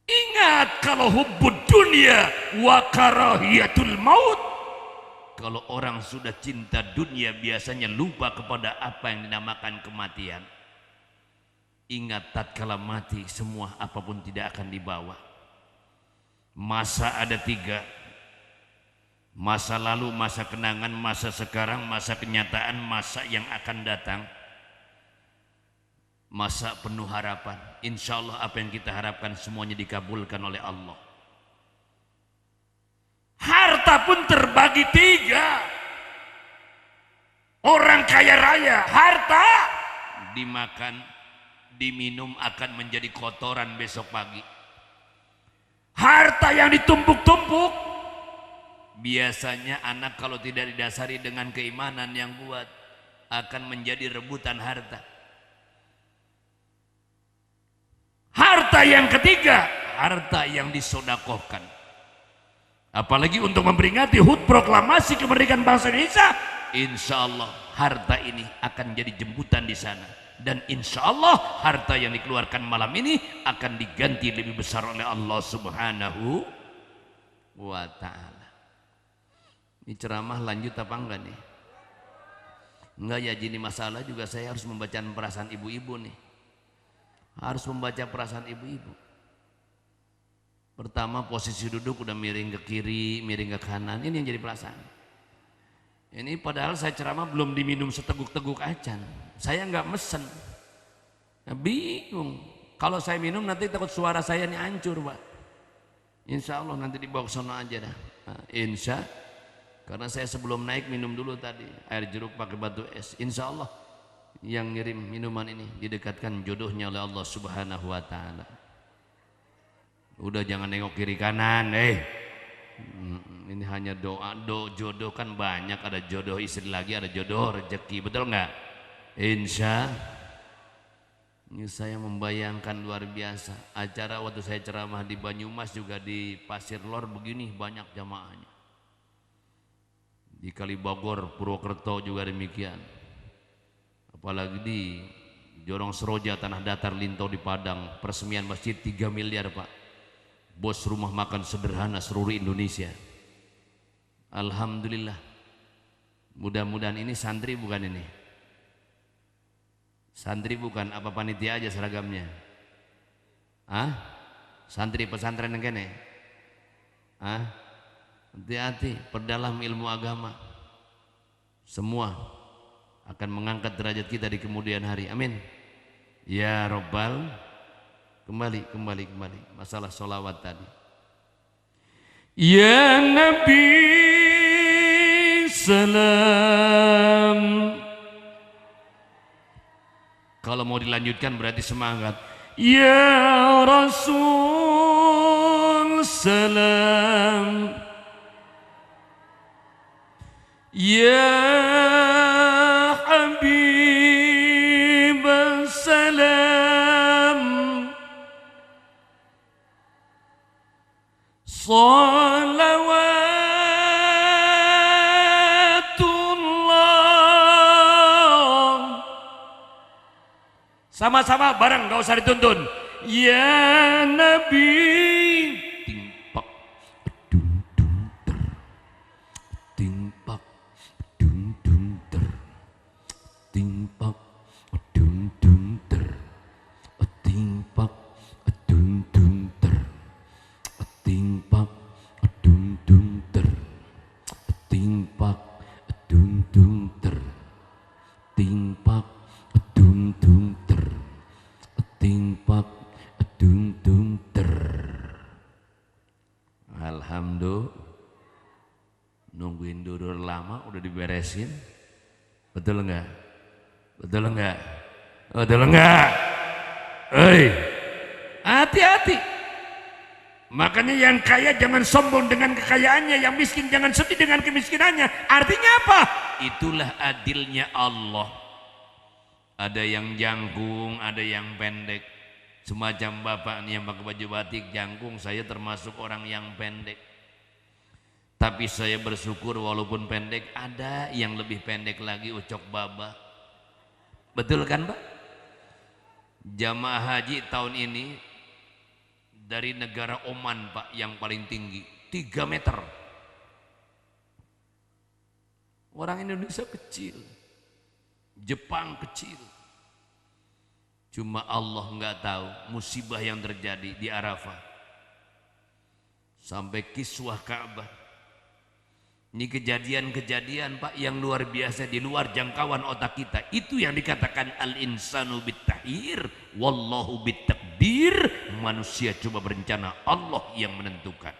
Ingat kalau hubbud dunia wa karahiyatul maut. Kalau orang sudah cinta dunia biasanya lupa kepada apa yang dinamakan kematian. Ingat tatkala mati semua apapun tidak akan dibawa. Masa ada tiga, masa lalu, masa kenangan, masa sekarang, masa kenyataan, masa yang akan datang. Masa penuh harapan. Insya Allah apa yang kita harapkan semuanya dikabulkan oleh Allah. Harta pun terbagi tiga. Orang kaya raya, harta dimakan, diminum akan menjadi kotoran besok pagi. Harta yang ditumpuk-tumpuk, biasanya anak kalau tidak didasari dengan keimanan yang kuat akan menjadi rebutan harta. Harta yang ketiga, harta yang disodakohkan. Apalagi untuk memperingati HUT proklamasi kemerdekaan bangsa Indonesia, insya Allah harta ini akan jadi jemputan di sana. Dan insya Allah harta yang dikeluarkan malam ini akan diganti lebih besar oleh Allah Subhanahu wa ta'ala. Ini ceramah lanjut apa enggak nih? Enggak ya, jadi masalah juga saya harus membaca perasaan ibu-ibu nih. Harus membaca perasaan ibu-ibu. Pertama, posisi duduk udah miring ke kiri, miring ke kanan. Ini yang jadi perasaan. Ini padahal saya ceramah belum diminum seteguk-teguk acan. Saya nggak mesen. Nah, bingung. Kalau saya minum nanti takut suara saya ini hancur, Pak. Insya Allah nanti dibawa ke sana aja dah. Nah, insya. Karena saya sebelum naik minum dulu tadi air jeruk pakai batu es. Insya Allah yang ngirim minuman ini didekatkan jodohnya oleh Allah Subhanahu wa ta'ala. Udah jangan nengok kiri kanan, ini hanya doa, jodoh kan banyak, ada jodoh istri lagi, ada jodoh rezeki, betul nggak? Insya ini saya membayangkan luar biasa acara waktu saya ceramah di Banyumas, juga di Pasir Lor begini banyak jamaahnya, di Kalibagor, Purwokerto juga demikian. Apalagi di Jorong Seroja, Tanah Datar, Linto di Padang, peresmian masjid 3 miliar Pak. Bos rumah makan sederhana seluruh Indonesia. Alhamdulillah. Mudah-mudahan ini santri bukan ini? Santri bukan, apa panitia aja seragamnya? Santri pesantren yang kene? Hati-hati, perdalam ilmu agama. Semua akan mengangkat derajat kita di kemudian hari. Amin. Ya Rabbal. Kembali. Masalah sholawat tadi. Ya Nabi salam. Kalau mau dilanjutkan berarti semangat. Ya Rasul salam. Ya Habib salam. Salawatullah. Sama-sama bareng, gak usah dituntun. Ya Nabi. Timpak dum dum ter. Timpak dum dum ter. Timpak dum dum ter. Timpak dum dum ter. Timpak dum dum ter. Timpak dum dum ter. Timpak dum dum ter. Timpak dum dum ter. Alhamdulillah. Nungguin durur lama udah diberesin. Betul enggak? Betul enggak? Betul enggak? Hati-hati. Makanya yang kaya jangan sombong dengan kekayaannya, yang miskin jangan sedih dengan kemiskinannya. Artinya apa? Itulah adilnya Allah. Ada yang jangkung, ada yang pendek. Semacam bapak nih yang pakai baju batik jangkung, saya termasuk orang yang pendek. Tapi saya bersyukur walaupun pendek, ada yang lebih pendek lagi, ucok baba. Betul kan Pak? Jamaah haji tahun ini dari negara Oman Pak yang paling tinggi 3 meter. Orang Indonesia kecil, Jepang kecil. Cuma Allah nggak tahu musibah yang terjadi di Arafah. sampai kiswah Ka'bah. Ini kejadian-kejadian Pak yang luar biasa di luar jangkauan otak kita. Itu yang dikatakan al-insanu bittahir wallahu bittakdir. Manusia coba berencana, Allah yang menentukan.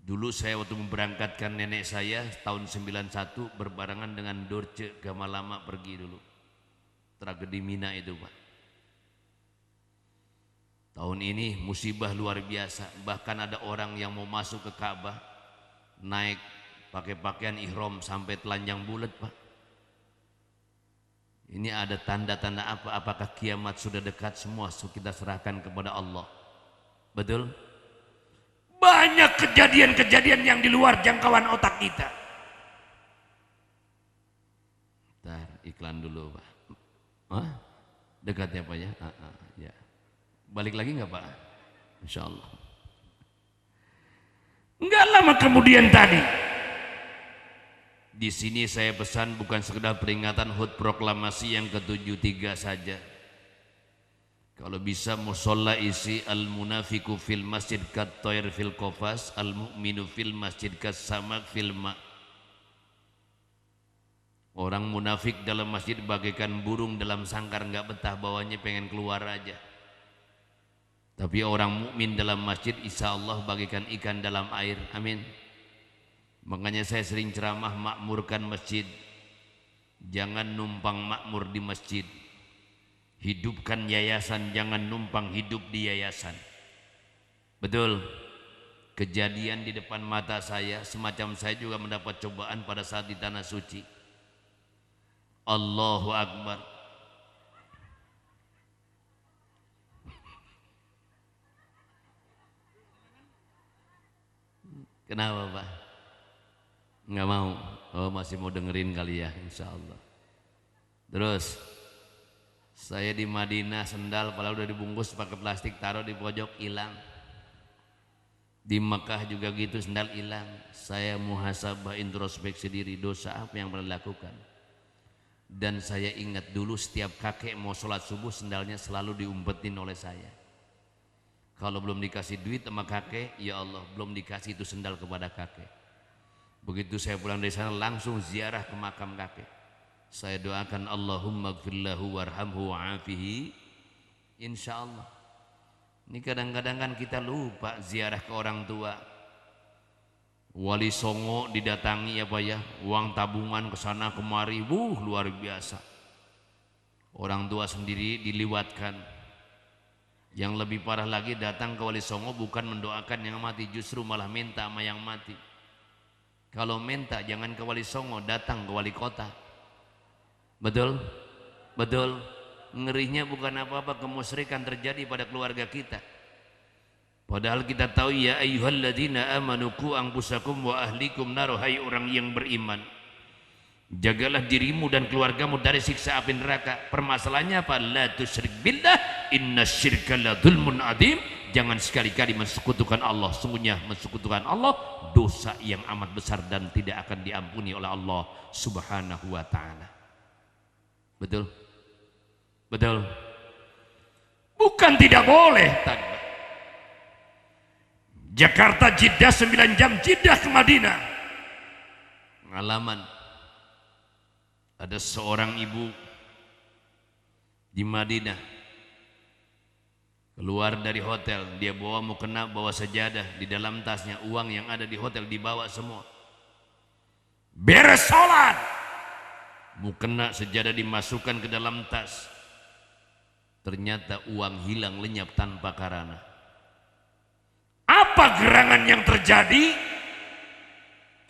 Dulu saya waktu memberangkatkan nenek saya tahun 91 berbarengan dengan Dorce Gamalama pergi dulu. Tragedi Mina itu Pak. Tahun ini musibah luar biasa. Bahkan ada orang yang mau masuk ke Ka'bah naik pakai pakaian ihram sampai telanjang bulat Pak. Ini ada tanda-tanda apa? Apakah kiamat sudah dekat? Semua kita serahkan kepada Allah. Betul? Banyak kejadian-kejadian yang di luar jangkauan otak kita. Bentar, iklan dulu Pak. Hah? Dekat ya Pak ya? Ya. Balik lagi nggak Pak? Insya Allah. Nggak lama kemudian tadi, di sini saya pesan bukan sekedar peringatan HUT proklamasi yang ke-73 saja. Kalau bisa musola isi al-munafiku fil masjid kat-toir fil qafas, al-mu'minu fil masjid kas-samak fil ma'. Orang munafik dalam masjid bagaikan burung dalam sangkar, nggak betah bawahnya, pengen keluar aja. Tapi orang mukmin dalam masjid insya Allah bagaikan ikan dalam air. Amin. Makanya saya sering ceramah makmurkan masjid. Jangan numpang makmur di masjid. Hidupkan yayasan, jangan numpang hidup di yayasan. Betul. Kejadian di depan mata saya, semacam saya juga mendapat cobaan pada saat di tanah suci. Allahu Akbar. Kenapa Pak? Nggak mau? Oh masih mau dengerin kali ya, insya Allah. Terus saya di Madinah sendal padahal udah dibungkus pakai plastik, taruh di pojok, hilang. Di Mekah juga gitu, sendal hilang. Saya muhasabah, introspeksi diri, dosa apa yang pernah dilakukan. Dan saya ingat dulu setiap kakek mau sholat subuh sendalnya selalu diumpetin oleh saya. Kalau belum dikasih duit sama kakek, ya Allah belum dikasih itu sendal kepada kakek. Begitu saya pulang dari sana langsung ziarah ke makam kakek. Saya doakan Allahumma gfirlahu warhamhu wa'afihi. Insya Allah. Ini kadang-kadang kan kita lupa ziarah ke orang tua. Wali Songo didatangi apa ya, uang tabungan ke sana kemari, luar biasa. Orang tua sendiri diliwatkan. Yang lebih parah lagi, datang ke Wali Songo bukan mendoakan yang mati, justru malah minta sama yang mati. Kalau minta jangan ke Wali Songo, datang ke wali kota. Betul? Betul? Ngerinya bukan apa-apa, kemusyrikan terjadi pada keluarga kita. Padahal kita tahu ya ayyuhalladzina amanu qu anfusakum wa ahlikum nar, hai orang yang beriman. Jagalah dirimu dan keluargamu dari siksa api neraka. Permasalahannya apa? La tusyrik billah innasyirka la dzulmun adzim. Jangan sekali-kali mensekutukan Allah. Sungguhnya mensekutukan Allah dosa yang amat besar dan tidak akan diampuni oleh Allah Subhanahu wa taala. Betul? Betul? Bukan tidak boleh. Jakarta Jeddah 9 jam, Jeddah ke Madinah. Pengalaman. Ada seorang ibu di Madinah keluar dari hotel, dia mau kena bawa sajadah di dalam tasnya, uang yang ada di hotel dibawa semua. Beres sholat, mau kena sajadah dimasukkan ke dalam tas, ternyata uang hilang lenyap tanpa karana. Apa gerangan yang terjadi?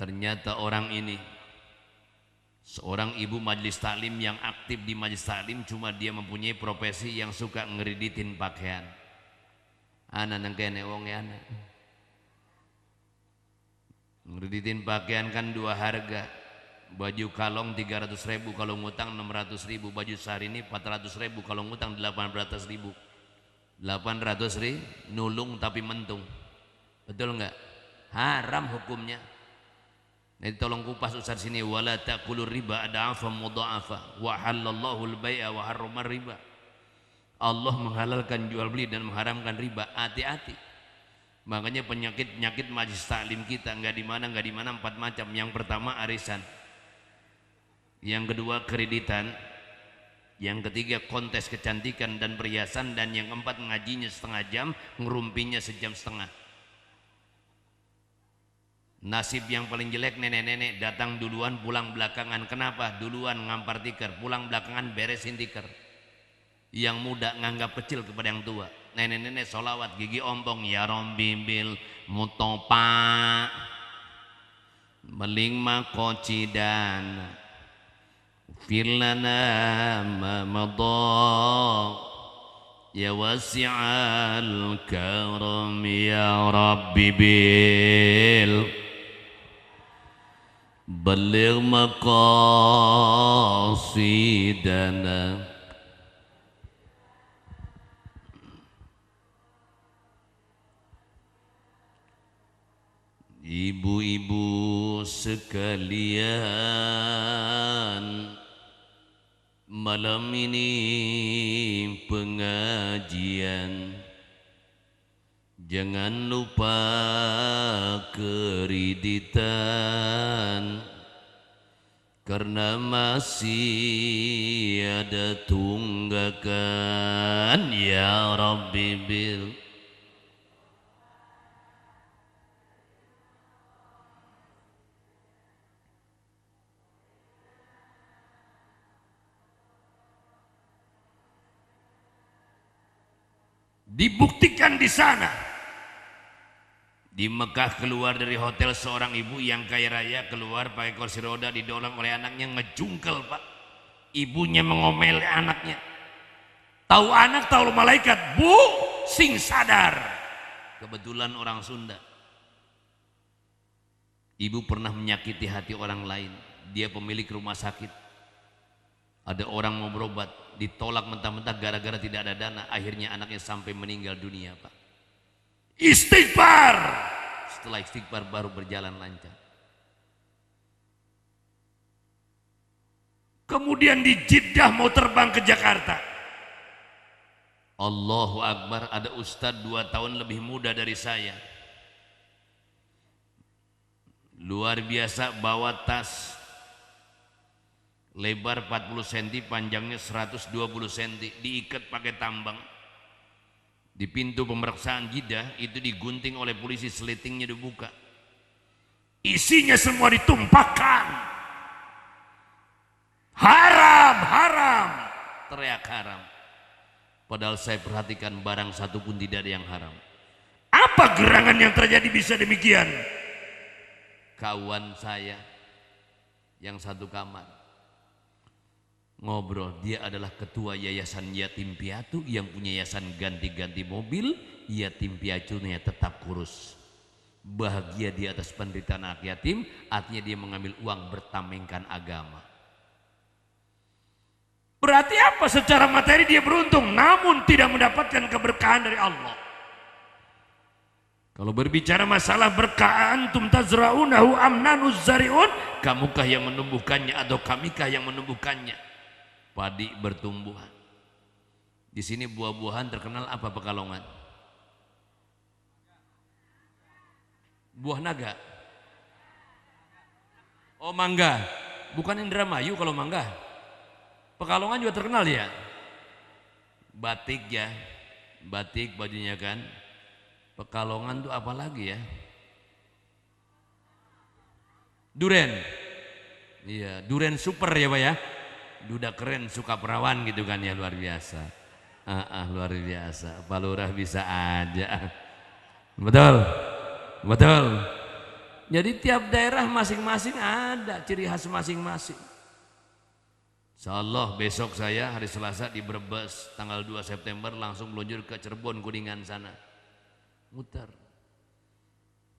Ternyata orang ini seorang ibu majelis taklim yang aktif di majelis taklim, cuma dia mempunyai profesi yang suka ngeriditin pakaian. Anak nang kene wong ya anak. Ngeriditin pakaian kan dua harga. Baju kalong 300.000 kalau ngutang 600.000, baju sehari ini 400.000 kalau ngutang 800.000. 800.000 nulung tapi mentung. Betul enggak? Haram hukumnya. Jadi tolong kupas Ustaz sini, wala taqulur riba ad'afan mudha'afa wa halallahu al-bai'a wa harrama riba. Allah menghalalkan jual beli dan mengharamkan riba. Hati-hati. Makanya penyakit majelis taklim kita nggak di mana 4 macam. Yang pertama arisan, yang kedua kreditan, yang ketiga kontes kecantikan dan perhiasan, dan yang keempat ngajinya setengah jam, ngerumpinya sejam setengah. Nasib yang paling jelek nenek-nenek datang duluan pulang belakangan. Kenapa? Duluan ngampar tikar, pulang belakangan beresin tikar. Yang muda nganggap kecil kepada yang tua. Nenek-nenek solawat gigi ompong, ya Rabbi bil mutopa meling makoci dan firlana mamadha ya wasi'al karam ya Rabbi bil baligh maqasidana. Ibu-ibu sekalian, malam ini pengajian, jangan lupa kreditan, karena masih ada tunggakan ya Rabbi bil. Dibuktikan di sana, di Mekah, keluar dari hotel seorang ibu yang kaya raya, keluar pakai kursi roda, didorong oleh anaknya, ngejungkel pak. Ibunya mengomel anaknya, tahu anak tahu malaikat, bu sing sadar. Kebetulan orang Sunda. Ibu pernah menyakiti hati orang lain, dia pemilik rumah sakit. Ada orang mau berobat, ditolak mentah-mentah gara-gara tidak ada dana. Akhirnya anaknya sampai meninggal dunia pak. Istighfar. Setelah istighfar baru berjalan lancar. Kemudian di Jeddah mau terbang ke Jakarta. Allahu Akbar, ada ustadz 2 tahun lebih muda dari saya. Luar biasa, bawa tas lebar 40 cm, panjangnya 120 cm, diikat pakai tambang. Di pintu pemeriksaan Jeddah itu digunting oleh polisi, seletingnya dibuka. Isinya semua ditumpahkan. Haram, haram, teriak haram. Padahal saya perhatikan barang satu pun tidak ada yang haram. Apa gerangan yang terjadi bisa demikian? Kawan saya yang satu kamar ngobrol, dia adalah ketua yayasan yatim piatu yang punya yayasan ganti-ganti mobil. Yatim piatunya tetap kurus, bahagia di atas penderitaan anak yatim, artinya dia mengambil uang bertamengkan agama. Berarti apa? Secara materi dia beruntung, namun tidak mendapatkan keberkahan dari Allah. Kalau berbicara masalah berkah, antum tazra'unahu amnanuz zari'un, kamukah yang menumbuhkannya atau kamikah yang menumbuhkannya? Padi bertumbuhan. Di sini buah-buahan terkenal apa Pekalongan? Buah naga. Oh mangga. Bukan Indramayu kalau mangga. Pekalongan juga terkenal ya. Batik ya. Batik bajunya kan. Pekalongan tuh apa lagi ya? Duren. Iya, duren super ya Pak ya. Duda keren, suka perawan gitu kan ya, luar biasa. Luar biasa. Pak Lurah bisa aja. Betul, betul. Jadi tiap daerah masing-masing ada ciri khas masing-masing. Insyaallah besok saya hari Selasa di Brebes, tanggal 2 September langsung meluncur ke Cirebon, Kuningan sana. Muter.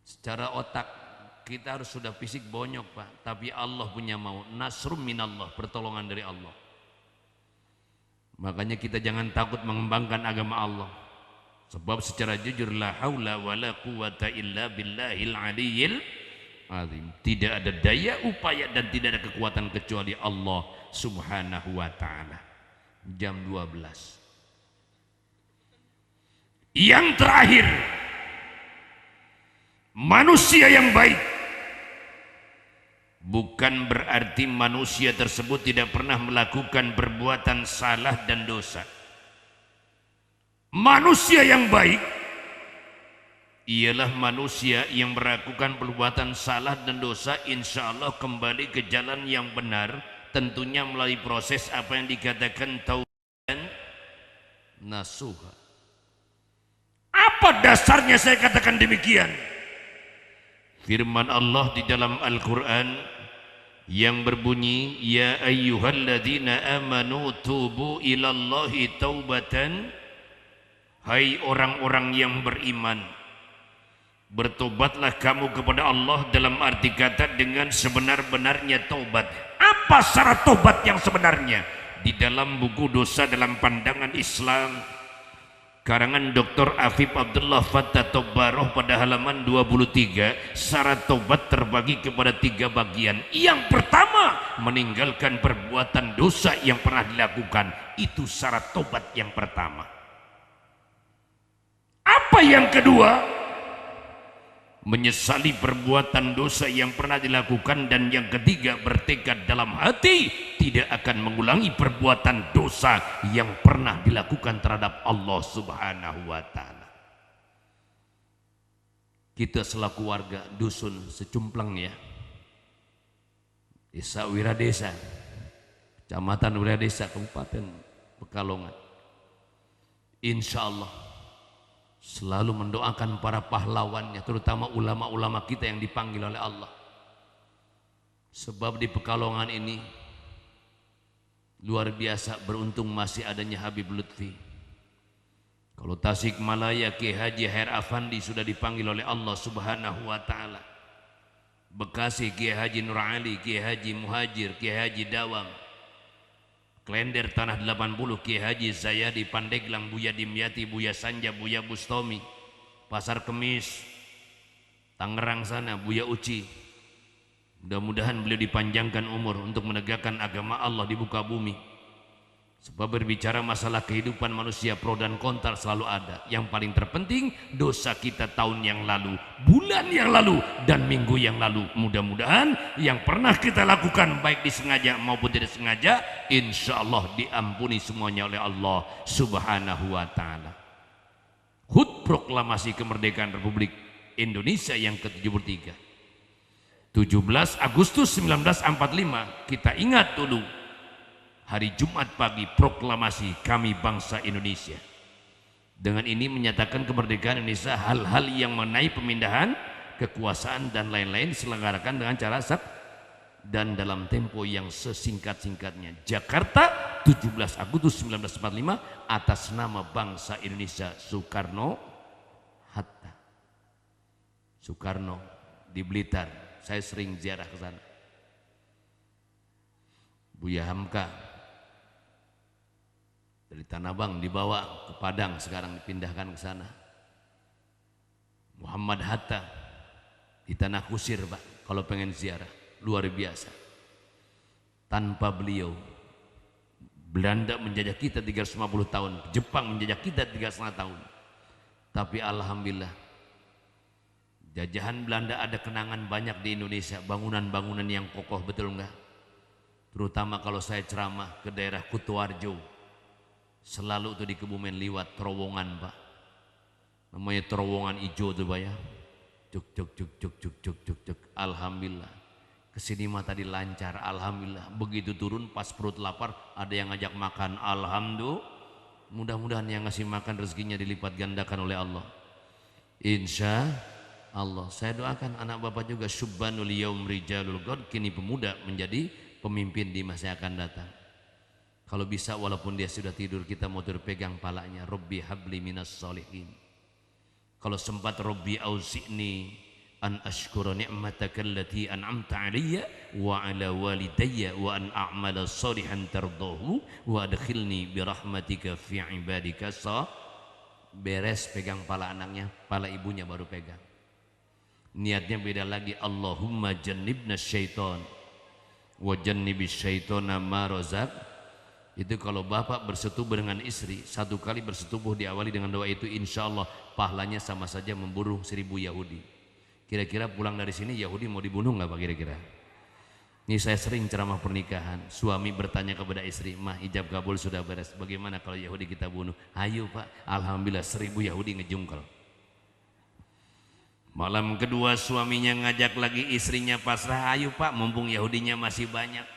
Secara otak kita harus sudah fisik bonyok Pak, tapi Allah punya mau, nasrum minallah, pertolongan dari Allah. Makanya kita jangan takut mengembangkan agama Allah. Sebab secara jujur la haula wala quwata illa billahil aliyyil azim. Tidak ada daya upaya dan tidak ada kekuatan kecuali Allah Subhanahu wa taala. Jam 12. Yang terakhir, Manusia yang baik bukan berarti manusia tersebut tidak pernah melakukan perbuatan salah dan dosa. Manusia yang baik ialah manusia yang melakukan perbuatan salah dan dosa, insya Allah kembali ke jalan yang benar, tentunya melalui proses apa yang dikatakan taubat nasuha. Apa dasarnya saya katakan demikian? Firman Allah di dalam Al-Quran yang berbunyi, ya ayyuhalladzina amanu tubu ilallahi taubatan, hai orang-orang yang beriman, bertobatlah kamu kepada Allah, dalam arti kata dengan sebenar-benarnya taubat. Apa syarat taubat yang sebenarnya? Di dalam buku Dosa dalam Pandangan Islam karangan Dr. Afif Abdullah Fattah Tobaroh pada halaman 23, syarat taubat terbagi kepada 3 bagian. Yang pertama, meninggalkan perbuatan dosa yang pernah dilakukan. Itu syarat taubat yang pertama. Apa yang kedua? Menyesali perbuatan dosa yang pernah dilakukan. Dan yang ketiga, bertekad dalam hati tidak akan mengulangi perbuatan dosa yang pernah dilakukan terhadap Allah Subhanahu wa ta'ala. Kita selaku warga dusun Secumpleng ya, Desa Wiradesa, Kecamatan Wiradesa, Kabupaten Pekalongan, insya Allah selalu mendoakan para pahlawannya, terutama ulama-ulama kita yang dipanggil oleh Allah. Sebab di Pekalongan ini luar biasa beruntung masih adanya Habib Lutfi. Kalau Tasikmalaya, Kiai Haji Khair Afandi sudah dipanggil oleh Allah Subhanahu wa ta'ala. Bekasi, Kiai Haji Nur Ali, Kiai Haji Muhajir, Kiai Haji Dawam. Klender Tanah 80, Kiai Haji Zayadi, Pandeglang, Buya Dimyati, Buya Sanja, Buya Bustomi. Pasar Kemis, Tangerang sana, Buya Uci. Mudah-mudahan beliau dipanjangkan umur untuk menegakkan agama Allah di muka bumi. Sebab berbicara masalah kehidupan manusia, pro dan kontra selalu ada. Yang paling terpenting, dosa kita tahun yang lalu, bulan yang lalu, dan minggu yang lalu. Mudah-mudahan yang pernah kita lakukan, baik disengaja maupun tidak sengaja, insya Allah diampuni semuanya oleh Allah Subhanahu wa ta'ala. HUT Proklamasi Kemerdekaan Republik Indonesia yang ke-73, 17 Agustus 1945. Kita ingat dulu hari Jumat pagi, proklamasi kami bangsa Indonesia. Dengan ini menyatakan kemerdekaan Indonesia. Hal-hal yang mengenai pemindahan kekuasaan dan lain-lain diselenggarakan dengan cara sah dan dalam tempo yang sesingkat-singkatnya. Jakarta, 17 Agustus 1945, atas nama bangsa Indonesia. Soekarno Hatta. Soekarno di Blitar, saya sering ziarah ke sana. Buya Hamka dari Tanah Abang dibawa ke Padang, sekarang dipindahkan ke sana. Muhammad Hatta di Tanah Kusir, Pak, kalau pengen ziarah, luar biasa. Tanpa beliau, Belanda menjajah kita 350 tahun, Jepang menjajah kita 3,5 tahun. Tapi alhamdulillah, jajahan Belanda ada kenangan banyak di Indonesia, bangunan-bangunan yang kokoh, betul enggak? Terutama kalau saya ceramah ke daerah Kutoarjo, selalu tuh di Kebumen liwat terowongan, Pak. Namanya terowongan hijau tuh, Pak ya. Cuk cuk cuk cuk cuk cuk cuk cuk. Alhamdulillah. Kesini mah tadi lancar, alhamdulillah. Begitu turun pas perut lapar, ada yang ngajak makan, alhamdulillah. Mudah-mudahan yang ngasih makan rezekinya dilipat gandakan oleh Allah. Insya Allah. Saya doakan anak bapak juga, syubbanul yaum rijalul ghad, kini pemuda menjadi pemimpin di masa yang akan datang. Kalau bisa walaupun dia sudah tidur, kita mau terpegang palanya. Rabbi habli minas solihin. Kalau sempat, Rabbi auzi'ni an ashkura ni'mataka allati an'amta alayya wa ala walidayya wa an a'mala salihan tardahu wa adkhilni birahmatika fi ibadika sa. Beres pegang pala anaknya, pala ibunya baru pegang. Niatnya beda lagi. Allahumma jannibna syaitan wa jannibis syaitana ma razaq. Itu kalau bapak bersetubuh dengan istri, satu kali bersetubuh diawali dengan doa itu, insya Allah pahalanya sama saja memburu 1000 Yahudi. Kira-kira pulang dari sini Yahudi mau dibunuh nggak Pak kira-kira? Ini saya sering ceramah pernikahan, suami bertanya kepada istri, mah ijab kabul sudah beres, bagaimana kalau Yahudi kita bunuh? Ayo Pak, alhamdulillah 1000 Yahudi ngejungkel. Malam kedua suaminya ngajak lagi istrinya pasrah, ayo Pak, mumpung Yahudinya masih banyak.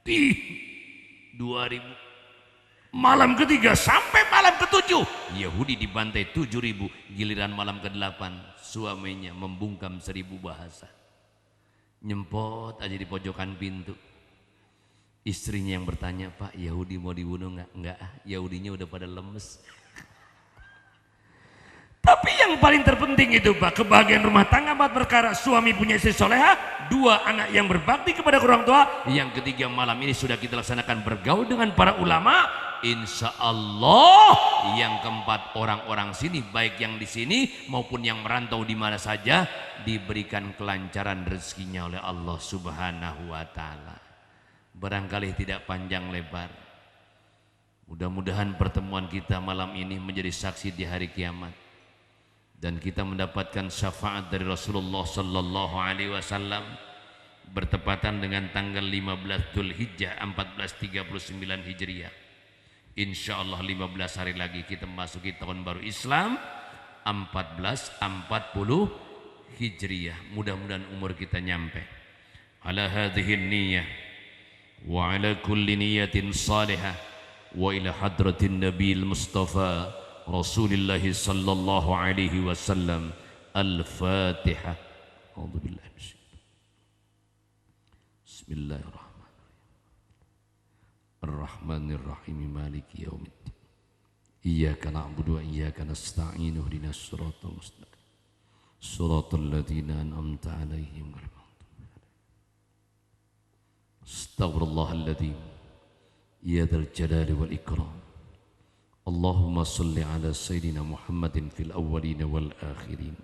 2000. Malam ketiga sampai malam ketujuh, Yahudi dibantai 7000. Giliran malam ke-8, suaminya membungkam 1000 bahasa. Nyempot aja di pojokan pintu. Istrinya yang bertanya, Pak Yahudi mau dibunuh nggak? Enggak, Yahudinya udah pada lemes. Tapi yang paling terpenting itu Pak, kebahagiaan rumah tangga 4 perkara. Suami punya istri soleha, 2 anak yang berbakti kepada orang tua. Yang ketiga malam ini sudah kita laksanakan bergaul dengan para ulama. Insya Allah. Yang keempat orang-orang sini, baik yang di sini maupun yang merantau di mana saja, diberikan kelancaran rezekinya oleh Allah Subhanahu wa Ta'ala. Barangkali tidak panjang lebar, mudah-mudahan pertemuan kita malam ini menjadi saksi di hari kiamat, dan kita mendapatkan syafaat dari Rasulullah Sallallahu Alaihi Wasallam bertepatan dengan tanggal 15 Dzulhijjah 1439 Hijriah. Insya Allah 15 hari lagi kita memasuki tahun baru Islam 1440 Hijriah. Mudah-mudahan umur kita nyampe. Ala hadhihi niyyah wa ala kulli niyatin salihah wa ila hadratin Nabil Mustafa Rasulullah sallallahu alaihi wasallam. Al-Fatihah. A'udzubillahi minasyaitonir rajim. Bismillahirrahmanirrahim. Ar-Rahmanir-Rahim, Maliki yaumiddin. Iyyaka na'budu wa iyyaka nasta'in. Ihdinas siratal mustaqim. Shiratal ladzina an'amta 'alaihim ghairil maghdubi 'alaihim. Astaghfirullahal-ladzim. Ya dzal jalali wal ikram. Allahumma shalli 'ala sayyidina Muhammadin fil awwalin wal akhirin.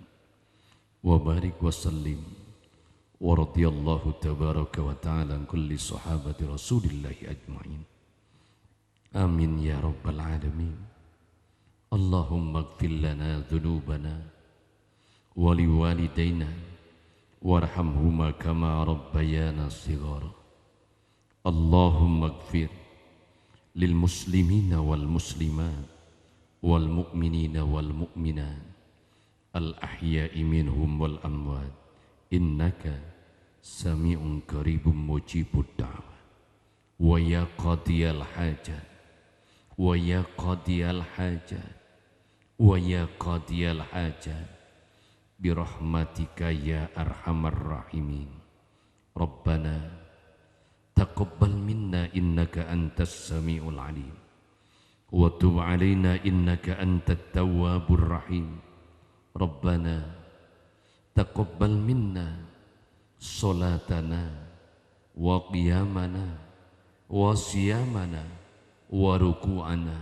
Wa barik wa sallim. Wa radiyallahu tabaraka wa ta'ala an kulli sahabati Rasulillahi ajma'in. Amin ya rabbal alamin. Allahumma ighfir lana dhunubana wa liwalidayna warhamhuma kama rabbayana shighara. Allahumma ighfir lil muslimina wal muslimat wal mu'minina wal mu'minat al ahya'i minhum wal amwat innaka sami'un qaribun mujibud da'wah. Wa ya qadiyal hajat, wa ya qadiyal hajat, wa ya qadiyal hajat, birahmatika ya arhamar rahimin. Rabbana taqabbal minna innaka antas sami'ul alim, wa tub alaina innaka antat tawwabur rahim. Rabbana taqabbal minna salatana wa qiyamana wa siyamana wa ruku'ana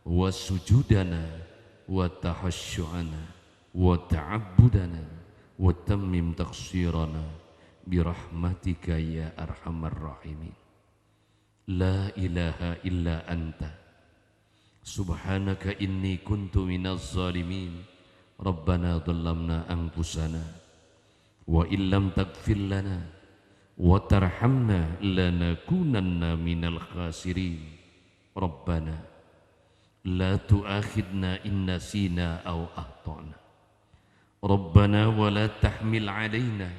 wa sujudana wa tahassyu'ana wa ta'abbudana wa tammim taqsirana birahmatika ya arhamar rahimin. La ilaha illa anta subhanaka inni kuntu minaz zalimin. Rabbana dhallamna anfusana wa illam taghfir lana wa tarhamna lanakunanna minal khasirin. Rabbana la tu'akhidna in nasina aw akhtana. Rabbana wa la tahmil alaina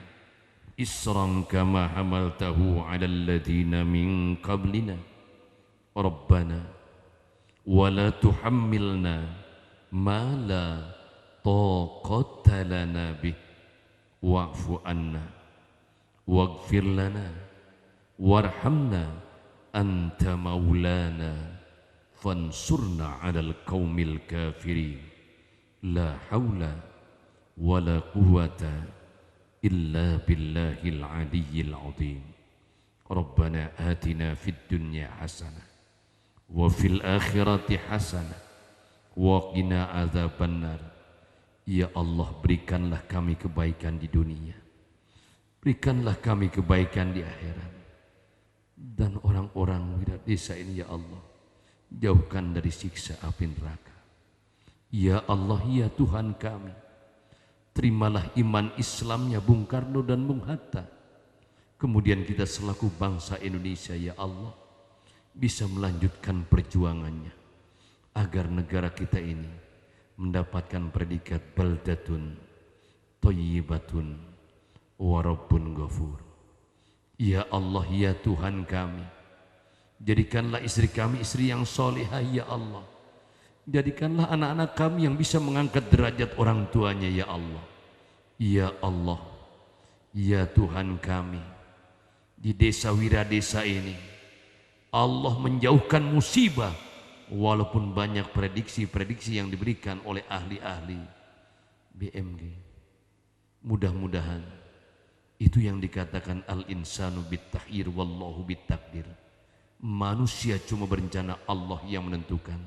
isran kama hamaltahu 'alal ladzina min qablina. Rabbana wa la tuhammilna ma la taqata lana bih wa'fu anna waghfir lana warhamna anta maulana fansurna 'alal qaumil kafirin. La haula wala quwwata illa billahil aliyyil azim. Rabbana atina fid dunya hasanah wa fil akhirati hasanah wa qina adzabannar. Ya Allah, berikanlah kami kebaikan di dunia, berikanlah kami kebaikan di akhirat, dan orang-orang wilayah desa ini ya Allah jauhkan dari siksa api neraka. Ya Allah, ya Tuhan kami, terimalah iman Islamnya Bung Karno dan Bung Hatta. Kemudian kita selaku bangsa Indonesia ya Allah bisa melanjutkan perjuangannya agar negara kita ini mendapatkan predikat baldatun thayyibatun wa rabbun ghafur. Ya Allah, ya Tuhan kami, jadikanlah istri kami istri yang solehah ya Allah. Jadikanlah anak-anak kami yang bisa mengangkat derajat orang tuanya ya Allah. Ya Allah, ya Tuhan kami, di desa Wiradesa ini Allah menjauhkan musibah walaupun banyak prediksi-prediksi yang diberikan oleh ahli-ahli BMG. Mudah-mudahan itu yang dikatakan al-insanu bittakhir wallahu bittakdir. Manusia cuma berencana, Allah yang menentukan.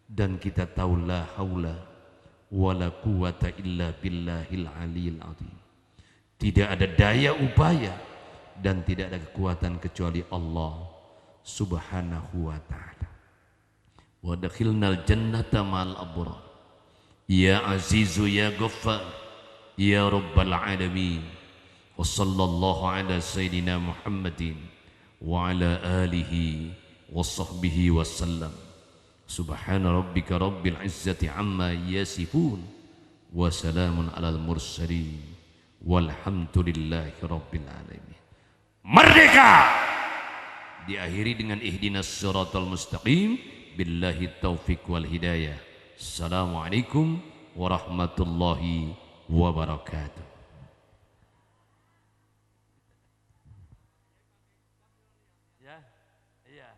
Dan kita tahu la haula wala quwata illa billahil aliyil azim. Tidak ada daya upaya dan tidak ada kekuatan kecuali Allah subhanahu wa ta'ala. Wa dakhilnal jannata ma'al abrar. Ya azizu ya ghaffar ya rabbal alamin. Wa sallallahu ala sayyidina Muhammadin wa ala alihi wa sahbihi wa sallam. Subhana rabbika rabbil izzati amma yasifun wa salamun alal mursalin walhamdulillahi rabbil alamin. Merdeka! Diakhiri dengan ihdinas siratal mustaqim. Billahi taufiq wal hidayah. Assalamualaikum warahmatullahi wabarakatuh. Ya, iya.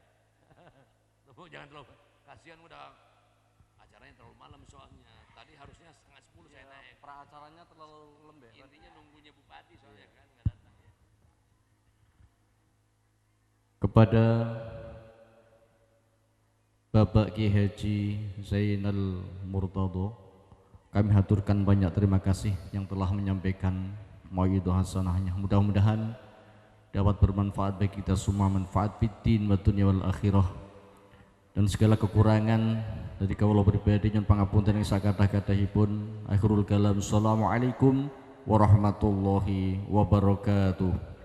Jangan terlalu, kasihan udah acaranya terlalu malam soalnya. Tadi harusnya 9:30 saya naik. Pra-acaranya terlalu lembek. Intinya nunggunya Bupati soalnya kan nggak datang ya. Kepada Bapak Ki Haji Zainal Murtado, kami haturkan banyak terima kasih yang telah menyampaikan mau'idhah hasanahnya. Mudah-mudahan dapat bermanfaat bagi kita semua, manfaat fiddin wa dunya wal akhirah. Dan segala kekurangan dari kawula pribadi nyuwun pangapunten ing sakathah-kathahipun. Akhirul kalam. Assalamualaikum warahmatullahi wabarakatuh.